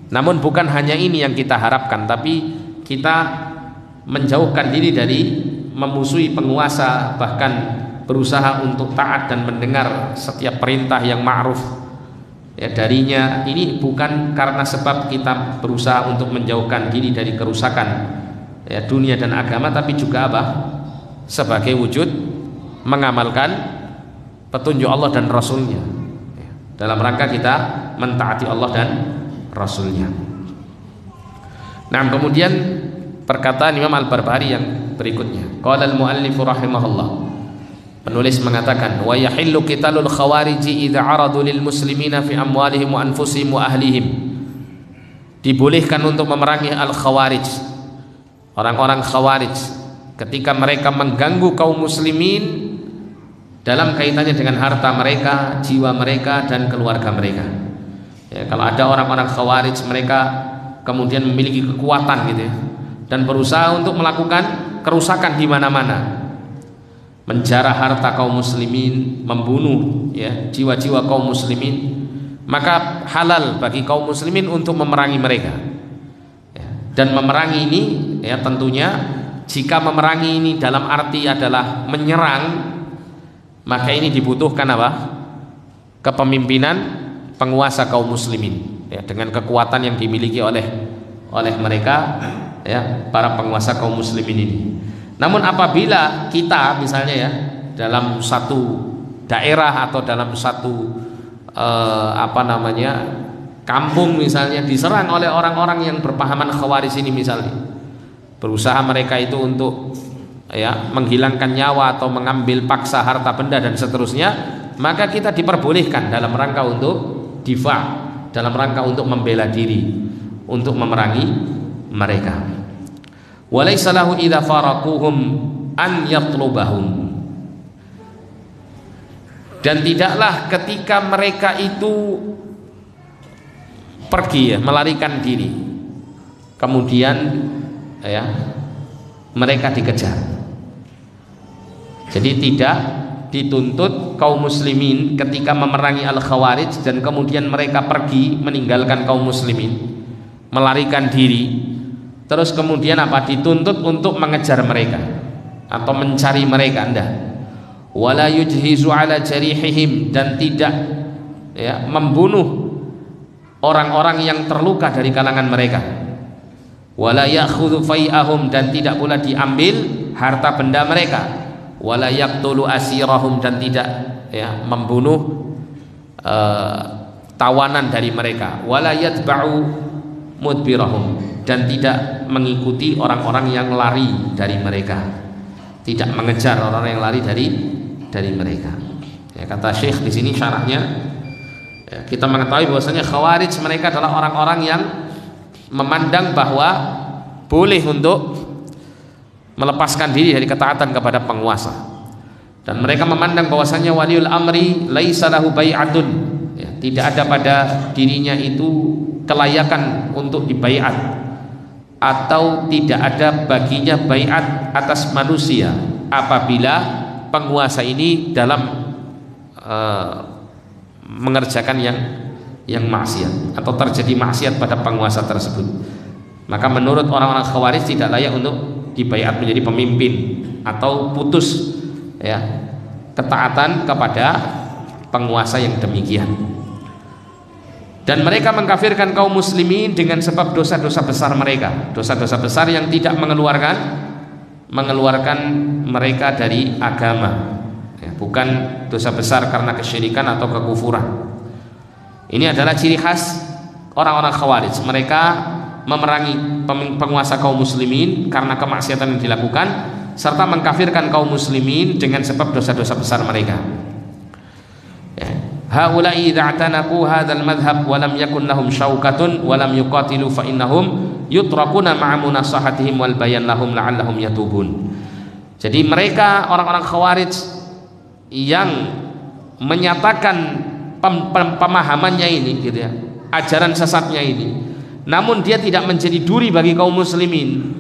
Namun bukan hanya ini yang kita harapkan, tapi kita menjauhkan diri dari memusuhi penguasa, bahkan berusaha untuk taat dan mendengar setiap perintah yang ma'ruf ya darinya. Ini bukan karena sebab kita berusaha untuk menjauhkan diri dari kerusakan ya dunia dan agama, tapi juga apa? Sebagai wujud mengamalkan petunjuk Allah dan Rasulnya ya, dalam rangka kita mentaati Allah dan Rasulnya. Nah, kemudian perkataan Imam Al-Barbahari yang berikutnya, qala al-muallif rahimahullah, penulis mengatakan, wa yahillu qitalul khawariji idza aradu lil muslimina fi amwalihim wa anfusihim wa ahlihim. Dibolehkan untuk memerangi al-khawarij, orang-orang khawarij, ketika mereka mengganggu kaum muslimin dalam kaitannya dengan harta mereka, jiwa mereka, dan keluarga mereka ya. Kalau ada orang-orang khawarij, mereka kemudian memiliki kekuatan gitu ya, dan berusaha untuk melakukan kerusakan di mana-mana, menjarah harta kaum muslimin, membunuh ya jiwa-jiwa kaum muslimin, maka halal bagi kaum muslimin untuk memerangi mereka ya. Dan memerangi ini ya tentunya jika memerangi ini dalam arti adalah menyerang, maka ini dibutuhkan apa? Kepemimpinan penguasa kaum muslimin ya, dengan kekuatan yang dimiliki oleh mereka ya, para penguasa kaum muslimin ini. Namun apabila kita misalnya ya dalam satu daerah atau dalam satu kampung misalnya diserang oleh orang-orang yang berpahaman khawarij ini misalnya, berusaha mereka itu untuk ya menghilangkan nyawa atau mengambil paksa harta benda dan seterusnya, maka kita diperbolehkan dalam rangka untuk difa, dalam rangka untuk membela diri, untuk memerangi mereka. Walaysa lahu idza faraquhum an yatlubahum, dan tidaklah ketika mereka itu pergi ya, melarikan diri, kemudian ya mereka dikejar. Jadi tidak dituntut kaum muslimin ketika memerangi al-khawarij dan kemudian mereka pergi meninggalkan kaum muslimin, melarikan diri, terus kemudian apa? Dituntut untuk mengejar mereka atau mencari mereka. Anda wala yujhizu ala jarihihim, dan tidak ya membunuh orang-orang yang terluka dari kalangan mereka. Wala ya'khudhu fai'ahum, dan tidak pula diambil harta benda mereka. Wala yaqtulu asirahum, dan tidak ya membunuh tawanan dari mereka. Wala yatba'u mudbirahum, dan tidak mengikuti orang-orang yang lari dari mereka, tidak mengejar orang yang lari dari mereka ya. Kata Syekh di sini syarahnya ya, kita mengetahui bahwasanya khawarij mereka adalah orang-orang yang memandang bahwa boleh untuk melepaskan diri dari ketaatan kepada penguasa, dan mereka memandang bahwasanya waliul amri laisa lahu bai'atun ya, tidak ada pada dirinya itu kelayakan untuk dibaiat, atau tidak ada baginya baiat atas manusia apabila penguasa ini dalam mengerjakan yang maksiat atau terjadi maksiat pada penguasa tersebut. Maka menurut orang-orang khawarij tidak layak untuk dibaiat menjadi pemimpin atau putus ya ketaatan kepada penguasa yang demikian. Dan mereka mengkafirkan kaum muslimin dengan sebab dosa-dosa besar mereka, dosa-dosa besar yang tidak mengeluarkan mereka dari agama, ya, bukan dosa besar karena kesyirikan atau kekufuran. Ini adalah ciri khas orang-orang Khawarij. Mereka memerangi penguasa kaum muslimin karena kemaksiatan yang dilakukan, serta mengkafirkan kaum muslimin dengan sebab dosa-dosa besar mereka. Haula'i idza atanaku hadzal madhhab wa lam yakun lahum syaukatun wa lam yuqatilu fa innahum yutrakuna ma'a munasahatihim wal bayan lahum la'allahum yatubun. Jadi mereka orang-orang Khawarij yang menyatakan pemahamannya ini gitu ya, ajaran sesatnya ini, namun dia tidak menjadi duri bagi kaum muslimin.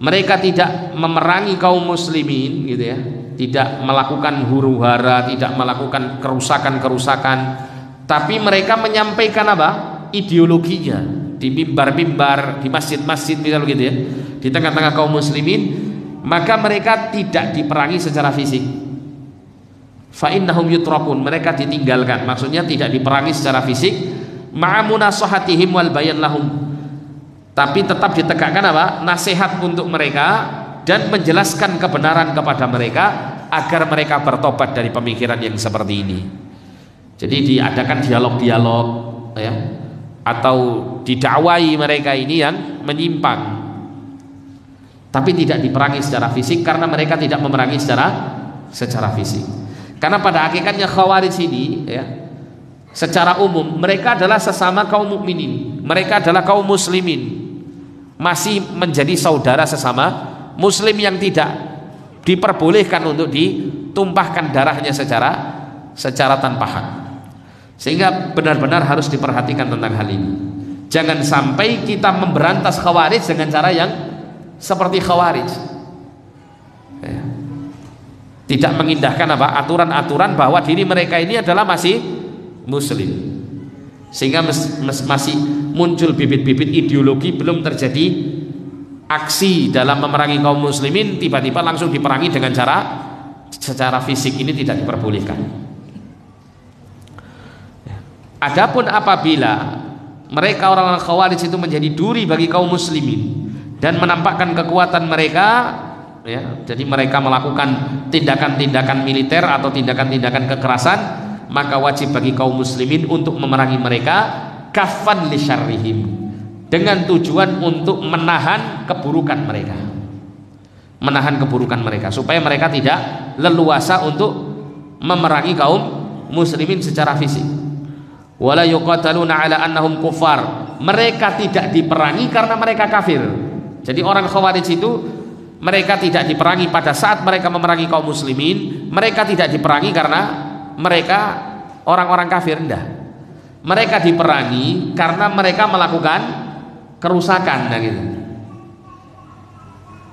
Mereka tidak memerangi kaum muslimin gitu ya, tidak melakukan huru-hara, tidak melakukan kerusakan-kerusakan, tapi mereka menyampaikan apa? Ideologinya di mimbar-mimbar, di masjid-masjid misal gitu ya, di tengah-tengah kaum muslimin. Maka mereka tidak diperangi secara fisik. Fa innahum yutrakun, mereka ditinggalkan, maksudnya tidak diperangi secara fisik, ma'a munasahatihim wal bayan lahum, tapi tetap ditegakkan apa? Nasihat untuk mereka dan menjelaskan kebenaran kepada mereka agar mereka bertobat dari pemikiran yang seperti ini. Jadi diadakan dialog-dialog ya, atau didakwai mereka ini yang menyimpang, tapi tidak diperangi secara fisik karena mereka tidak memerangi secara fisik. Karena pada hakikatnya Khawarij ini ya, secara umum mereka adalah sesama kaum mukminin, mereka adalah kaum muslimin, masih menjadi saudara sesama muslim yang tidak diperbolehkan untuk ditumpahkan darahnya secara tanpa hak. Sehingga benar-benar harus diperhatikan tentang hal ini. Jangan sampai kita memberantas Khawarij dengan cara yang seperti Khawarij ya. Tidak mengindahkan apa? Aturan-aturan bahwa diri mereka ini adalah masih muslim, sehingga masih muncul bibit-bibit ideologi, belum terjadi aksi dalam memerangi kaum muslimin, tiba-tiba langsung diperangi dengan cara secara fisik, ini tidak diperbolehkan. Adapun apabila mereka orang-orang Khawarij itu menjadi duri bagi kaum muslimin dan menampakkan kekuatan mereka ya, jadi mereka melakukan tindakan-tindakan militer atau tindakan-tindakan kekerasan, maka wajib bagi kaum muslimin untuk memerangi mereka kafan li syarrihim, dengan tujuan untuk menahan keburukan mereka, supaya mereka tidak leluasa untuk memerangi kaum muslimin secara fisik. Wala yuqataluna ala annahum kuffar, mereka tidak diperangi karena mereka kafir. Jadi orang Khawarij itu mereka tidak diperangi pada saat mereka memerangi kaum muslimin, mereka tidak diperangi karena mereka orang-orang kafir, enggak. Mereka diperangi karena mereka melakukan kerusakan gitu.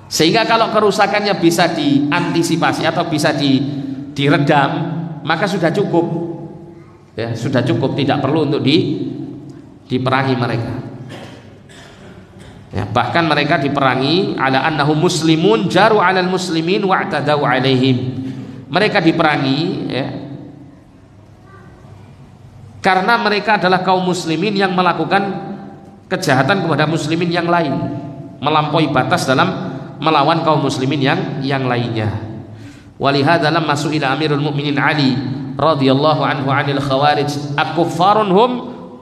Sehingga kalau kerusakannya bisa diantisipasi atau bisa diredam, maka sudah cukup. Ya, sudah cukup, tidak perlu untuk diperangi mereka. Ya, bahkan mereka diperangi ala annahum muslimun jaru 'alal muslimin wa'tadau 'alaihim. Mereka diperangi ya, karena mereka adalah kaum muslimin yang melakukan kejahatan kepada muslimin yang lain, melampaui batas dalam melawan kaum muslimin yang lainnya. Walihada lamma su'ila Amirul Mukminin Ali radhiyallahu anhu 'anil Khawarij akuffarun hum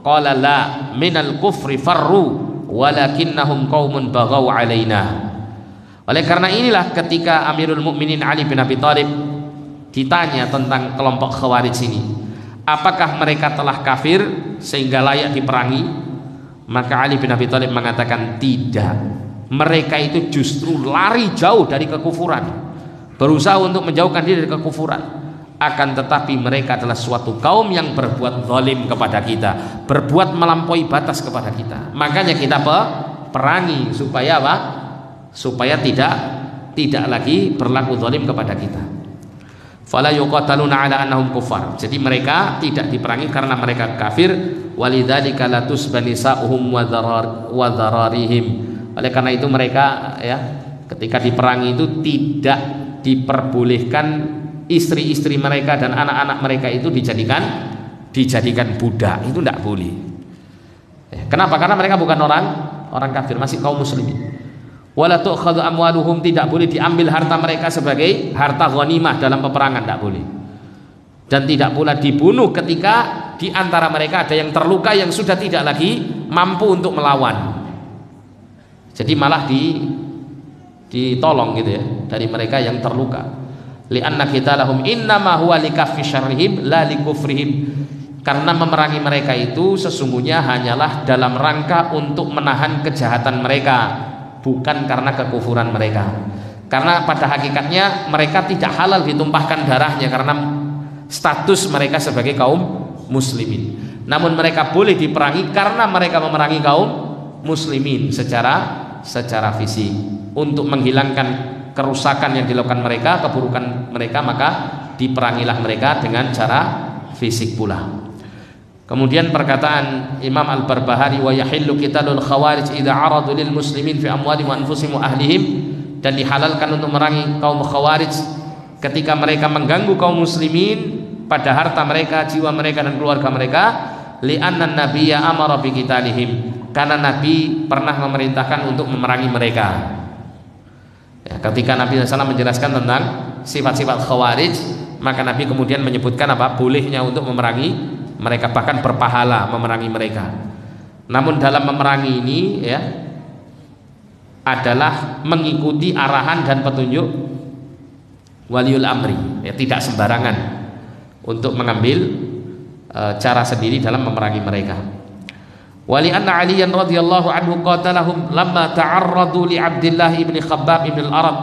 qala la minal kufri farru walakinnahum qaumun baghaw 'alaina. Oleh karena inilah ketika Amirul Mukminin Ali bin Abi Thalib ditanya tentang kelompok Khawarij ini, apakah mereka telah kafir sehingga layak diperangi, maka Ali bin Abi Thalib mengatakan tidak, mereka itu justru lari jauh dari kekufuran, berusaha untuk menjauhkan diri dari kekufuran, akan tetapi mereka adalah suatu kaum yang berbuat zalim kepada kita, berbuat melampaui batas kepada kita, makanya kita perangi supaya apa? Supaya tidak lagi berlaku zalim kepada kita. Fala yuqataluna ala annahum kuffar. Jadi mereka tidak diperangi karena mereka kafir. Walidzalika la tusbanisa'uhum wa dhararihim. Oleh karena itu mereka ya, ketika diperangi itu tidak diperbolehkan istri-istri mereka dan anak-anak mereka itu dijadikan budak. Itu tidak boleh. Kenapa? Karena mereka bukan orang kafir, masih kaum muslimin. Wala tu'khadhu amwaluhum, tidak boleh diambil harta mereka sebagai harta ghanimah dalam peperangan, tidak boleh. Dan tidak pula dibunuh ketika di antara mereka ada yang terluka yang sudah tidak lagi mampu untuk melawan. Jadi malah ditolong gitu ya dari mereka yang terluka. Li'anna qitalahum innama huwa likaffi syarrihim la likufrihim. Karena memerangi mereka itu sesungguhnya hanyalah dalam rangka untuk menahan kejahatan mereka, bukan karena kekufuran mereka. Karena pada hakikatnya mereka tidak halal ditumpahkan darahnya karena status mereka sebagai kaum muslimin. Namun mereka boleh diperangi karena mereka memerangi kaum muslimin secara fisik untuk menghilangkan kerusakan yang dilakukan mereka, keburukan mereka, maka diperangilah mereka dengan cara fisik pula. Kemudian perkataan Imam Al-Barbahari, wa yahillu qitalul khawarij idza aradu lil muslimin fi amwalihim wa anfusihim wa ahlihim, dan dihalalkan untuk memerangi kaum khawarij ketika mereka mengganggu kaum muslimin pada harta mereka, jiwa mereka dan keluarga mereka. Li'anna nabiyya amara bi qitalihim, karena Nabi pernah memerintahkan untuk memerangi mereka. Ya, ketika Nabi SAW menjelaskan tentang sifat-sifat khawarij, maka Nabi kemudian menyebutkan apa? Bolehnya untuk memerangi mereka, bahkan berpahala memerangi mereka. Namun dalam memerangi ini ya adalah mengikuti arahan dan petunjuk waliul amri, ya, tidak sembarangan untuk mengambil cara sendiri dalam memerangi mereka. Wali anna Aliyan radhiyallahu anhu qatalahum lamma ta'arradu li Abdullah ibn Khabbab ibn al-Arab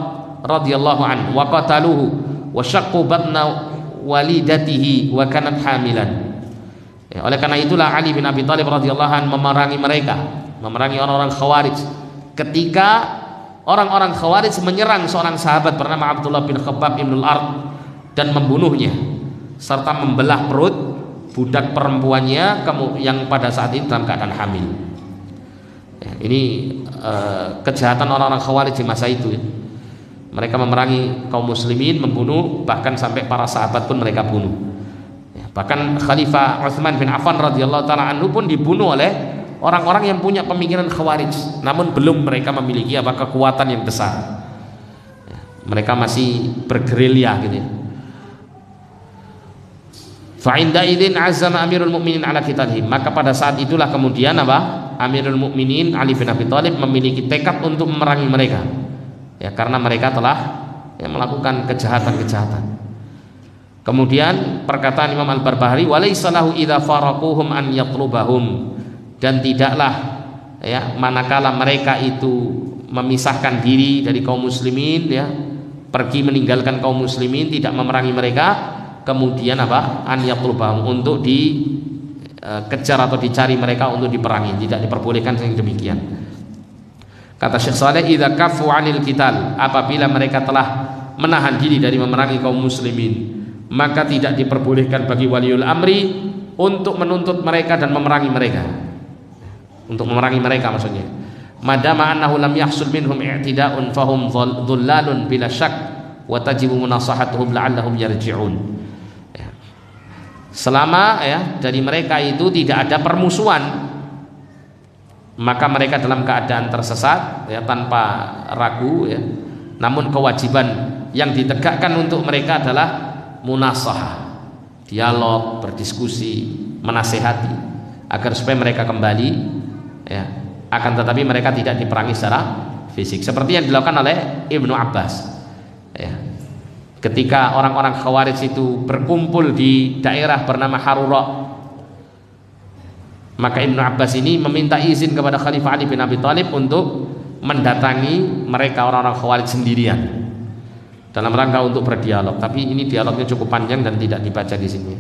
radhiyallahu anhu wa qataluhu wa syaqqu batna walidatihi wa kanat hamilan. Ya, oleh karena itulah Ali bin Abi Thalib radhiyallahu anhu memerangi mereka, memerangi orang-orang Khawarij ketika orang-orang Khawarij menyerang seorang sahabat bernama Abdullah bin Khabbab ibn al-Arab dan membunuhnya serta membelah perut budak perempuannya yang pada saat itu dalam keadaan hamil. Ya, ini kejahatan orang-orang Khawarij di masa itu ya. Mereka memerangi kaum muslimin, membunuh, bahkan sampai para sahabat pun mereka bunuh. Bahkan Khalifah Utsman bin Affan radhiyallahu taala anhu pun dibunuh oleh orang-orang yang punya pemikiran Khawarij, namun belum mereka memiliki kekuatan yang besar. Mereka masih bergerilya gitu ya. Fa inda idzin azama Amirul Mukminin ala qitalihim, maka pada saat itulah kemudian Amirul Mukminin Ali bin Abi Thalib memiliki tekad untuk memerangi mereka. Ya, karena mereka telah melakukan kejahatan-kejahatan. Kemudian perkataan Imam Al-Barbahari, walaysa lahu idza faraquhum an yatlubahum, dan tidaklah ya manakala mereka itu memisahkan diri dari kaum muslimin ya, pergi meninggalkan kaum muslimin, tidak memerangi mereka, kemudian an yatlubahum, untuk dikejar atau dicari mereka untuk diperangi, tidak diperbolehkan yang demikian. Kata Syekh Saleh, idza kafu 'anil qital, apabila mereka telah menahan diri dari memerangi kaum muslimin, maka tidak diperbolehkan bagi waliul amri untuk menuntut mereka dan memerangi mereka. Untuk memerangi mereka maksudnya. Madama annahu lam yahsul minhum i'tida'un fahum dhullalun bila syak wa tajibu munasahatuhum la'allahum yarji'un. Ya. Selama ya dari mereka itu tidak ada permusuhan, maka mereka dalam keadaan tersesat ya, tanpa ragu ya. Namun kewajiban yang ditegakkan untuk mereka adalah munasahah, dialog, berdiskusi, menasehati agar supaya mereka kembali ya, akan tetapi mereka tidak diperangi secara fisik seperti yang dilakukan oleh Ibnu Abbas ya. Ketika orang-orang Khawarij itu berkumpul di daerah bernama Harura, maka Ibnu Abbas ini meminta izin kepada Khalifah Ali bin Abi Thalib untuk mendatangi mereka orang-orang Khawarij sendirian dalam rangka untuk berdialog. Tapi ini dialognya cukup panjang dan tidak dibaca di sini.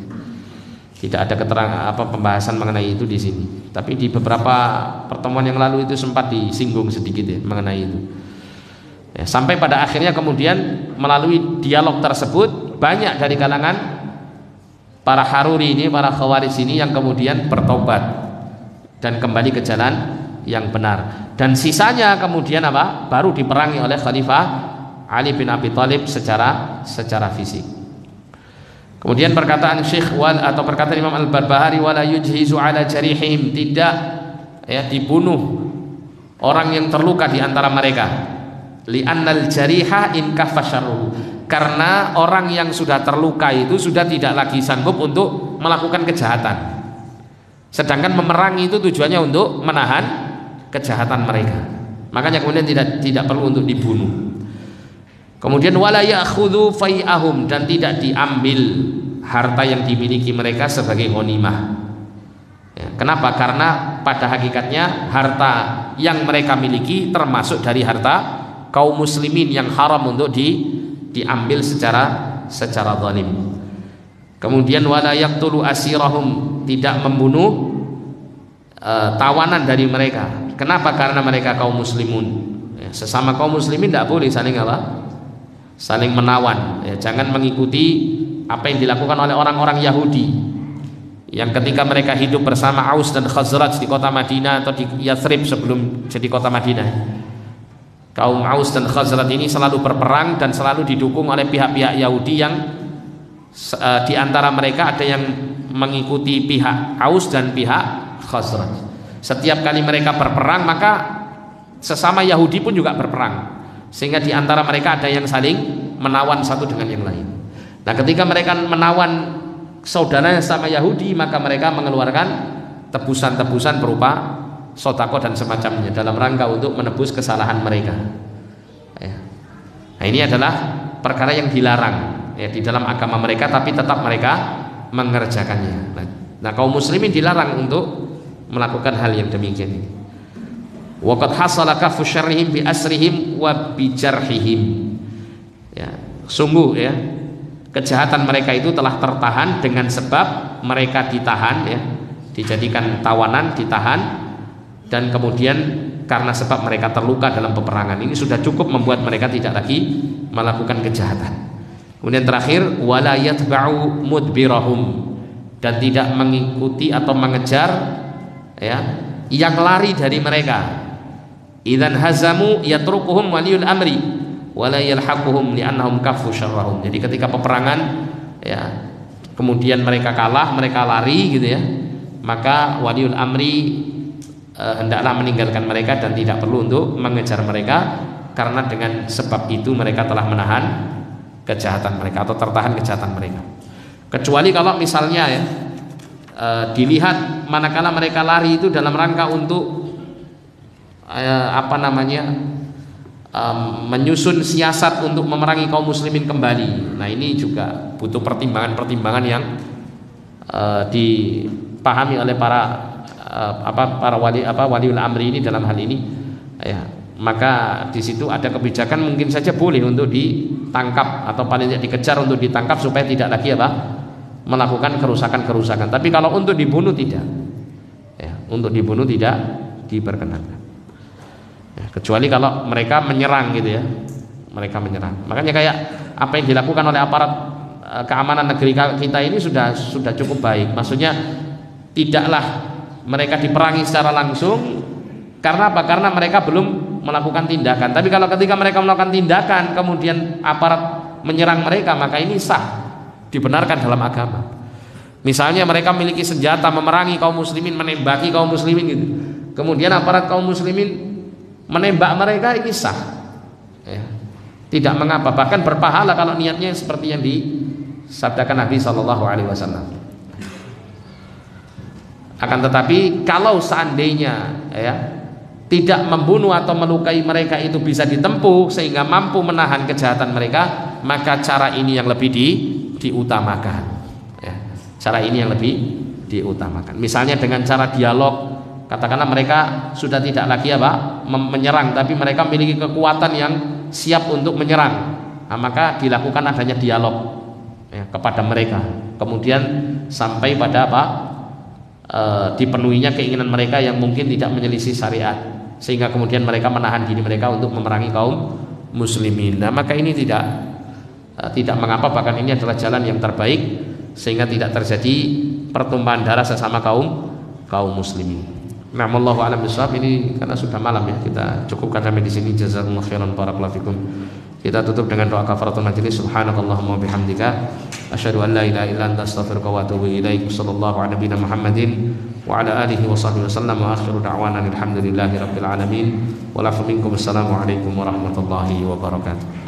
Tidak ada keterangan pembahasan mengenai itu di sini. Tapi di beberapa pertemuan yang lalu itu sempat disinggung sedikit ya mengenai itu. Ya, sampai pada akhirnya kemudian melalui dialog tersebut banyak dari kalangan para Haruri ini, para Khawarij ini yang kemudian bertobat dan kembali ke jalan yang benar. Dan sisanya kemudian baru diperangi oleh Khalifah Ali bin Abi Thalib secara fisik. Kemudian perkataan Syekh atau perkataan Imam Al-Barbahari, wala yujhizu ala jarihim, tidak ya, dibunuh orang yang terluka di antara mereka. Li'annal jariha in kaffa syarruhu, karena orang yang sudah terluka itu sudah tidak lagi sanggup untuk melakukan kejahatan, sedangkan memerangi itu tujuannya untuk menahan kejahatan mereka. Makanya kemudian tidak perlu untuk dibunuh. Kemudian wala ya'khudhu fai'ahum, dan tidak diambil harta yang dimiliki mereka sebagai ghanimah. Ya, kenapa? Karena pada hakikatnya harta yang mereka miliki termasuk dari harta kaum muslimin yang haram untuk diambil secara zalim. Kemudian wala yaqtulu asirahum, tidak membunuh tawanan dari mereka. Kenapa? Karena mereka kaum muslimun. Ya, sesama kaum muslimin tidak boleh saling saling menawan. Ya, jangan mengikuti apa yang dilakukan oleh orang-orang Yahudi yang ketika mereka hidup bersama Aus dan Khazraj di kota Madinah atau di Yathrib sebelum jadi kota Madinah. Kaum Aus dan Khazraj ini selalu berperang dan selalu didukung oleh pihak-pihak Yahudi yang di antara mereka ada yang mengikuti pihak Aus dan pihak Khazraj. Setiap kali mereka berperang maka sesama Yahudi pun juga berperang, sehingga di antara mereka ada yang saling menawan satu dengan yang lain. Nah, ketika mereka menawan saudaranya sama Yahudi, maka mereka mengeluarkan tebusan-tebusan berupa sodako dan semacamnya dalam rangka untuk menebus kesalahan mereka. Nah, ini adalah perkara yang dilarang ya di dalam agama mereka, tapi tetap mereka mengerjakannya. Nah, kaum muslimin dilarang untuk melakukan hal yang demikian ini. Wa qad hasala kafu syarrihim bi asrihim wa bi jarhihim. Ya, sungguh ya, kejahatan mereka itu telah tertahan dengan sebab mereka ditahan ya, dijadikan tawanan, ditahan, dan kemudian karena sebab mereka terluka dalam peperangan. Ini sudah cukup membuat mereka tidak lagi melakukan kejahatan. Kemudian terakhir wala yatba'u mudbirahum, dan tidak mengikuti atau mengejar ya yang lari dari mereka. Idzan hazamu yatrukuhum waliyul amri wala yalhaquhum li'annahum kaffu syarrahum. Jadi ketika peperangan ya kemudian mereka kalah, mereka lari gitu ya, maka waliul amri hendaklah meninggalkan mereka dan tidak perlu untuk mengejar mereka, karena dengan sebab itu mereka telah menahan kejahatan mereka atau tertahan kejahatan mereka. Kecuali kalau misalnya ya dilihat manakala mereka lari itu dalam rangka untuk menyusun siasat untuk memerangi kaum muslimin kembali. Nah, ini juga butuh pertimbangan-pertimbangan yang dipahami oleh para waliul amri ini dalam hal ini ya. Maka di situ ada kebijakan mungkin saja boleh untuk ditangkap atau paling tidak dikejar untuk ditangkap supaya tidak lagi melakukan kerusakan-kerusakan. Tapi kalau untuk dibunuh tidak ya, untuk dibunuh tidak diperkenankan ya, kecuali kalau mereka menyerang gitu ya, mereka menyerang. Makanya kayak apa yang dilakukan oleh aparat keamanan negeri kita ini sudah cukup baik. Maksudnya tidaklah mereka diperangi secara langsung. Karena apa? Karena mereka belum melakukan tindakan. Tapi kalau ketika mereka melakukan tindakan kemudian aparat menyerang mereka, maka ini sah, dibenarkan dalam agama. Misalnya mereka memiliki senjata memerangi kaum muslimin, menembaki kaum muslimin gitu. Kemudian aparat kaum muslimin menembak mereka, ini sah ya. Tidak mengapa, bahkan berpahala kalau niatnya seperti yang disabdakan Nabi SAW. Akan tetapi kalau seandainya ya tidak membunuh atau melukai mereka itu bisa ditempuh sehingga mampu menahan kejahatan mereka, maka cara ini yang lebih diutamakan ya. Cara ini yang lebih diutamakan. Misalnya dengan cara dialog, katakanlah mereka sudah tidak lagi menyerang, tapi mereka memiliki kekuatan yang siap untuk menyerang. Nah, maka dilakukan adanya dialog ya, kepada mereka. Kemudian sampai pada dipenuhinya keinginan mereka yang mungkin tidak menyelisih syariat, sehingga kemudian mereka menahan diri mereka untuk memerangi kaum muslimin. Nah, maka ini tidak mengapa, bahkan ini adalah jalan yang terbaik sehingga tidak terjadi pertumpahan darah sesama kaum muslimin. Nah, wallahu a'lam bishawab. Ini karena sudah malam ya, kita cukupkan sampai di sini. Jazakumullahu khairan, barakallahu fikum. Kita tutup dengan doa kafaratul majelis. Subhanakallahumma wabihamdika asyhadu an la ilaha illa anta astaghfiruka wa atubu ilaik. Sallallahu ala nabiyina Muhammadin wa ala alihi wa sahbihi wasallam wa akhiru da'wana alhamdulillahi rabbil alamin wa lafu minkum assalamu alaikum warahmatullahi wabarakatuh.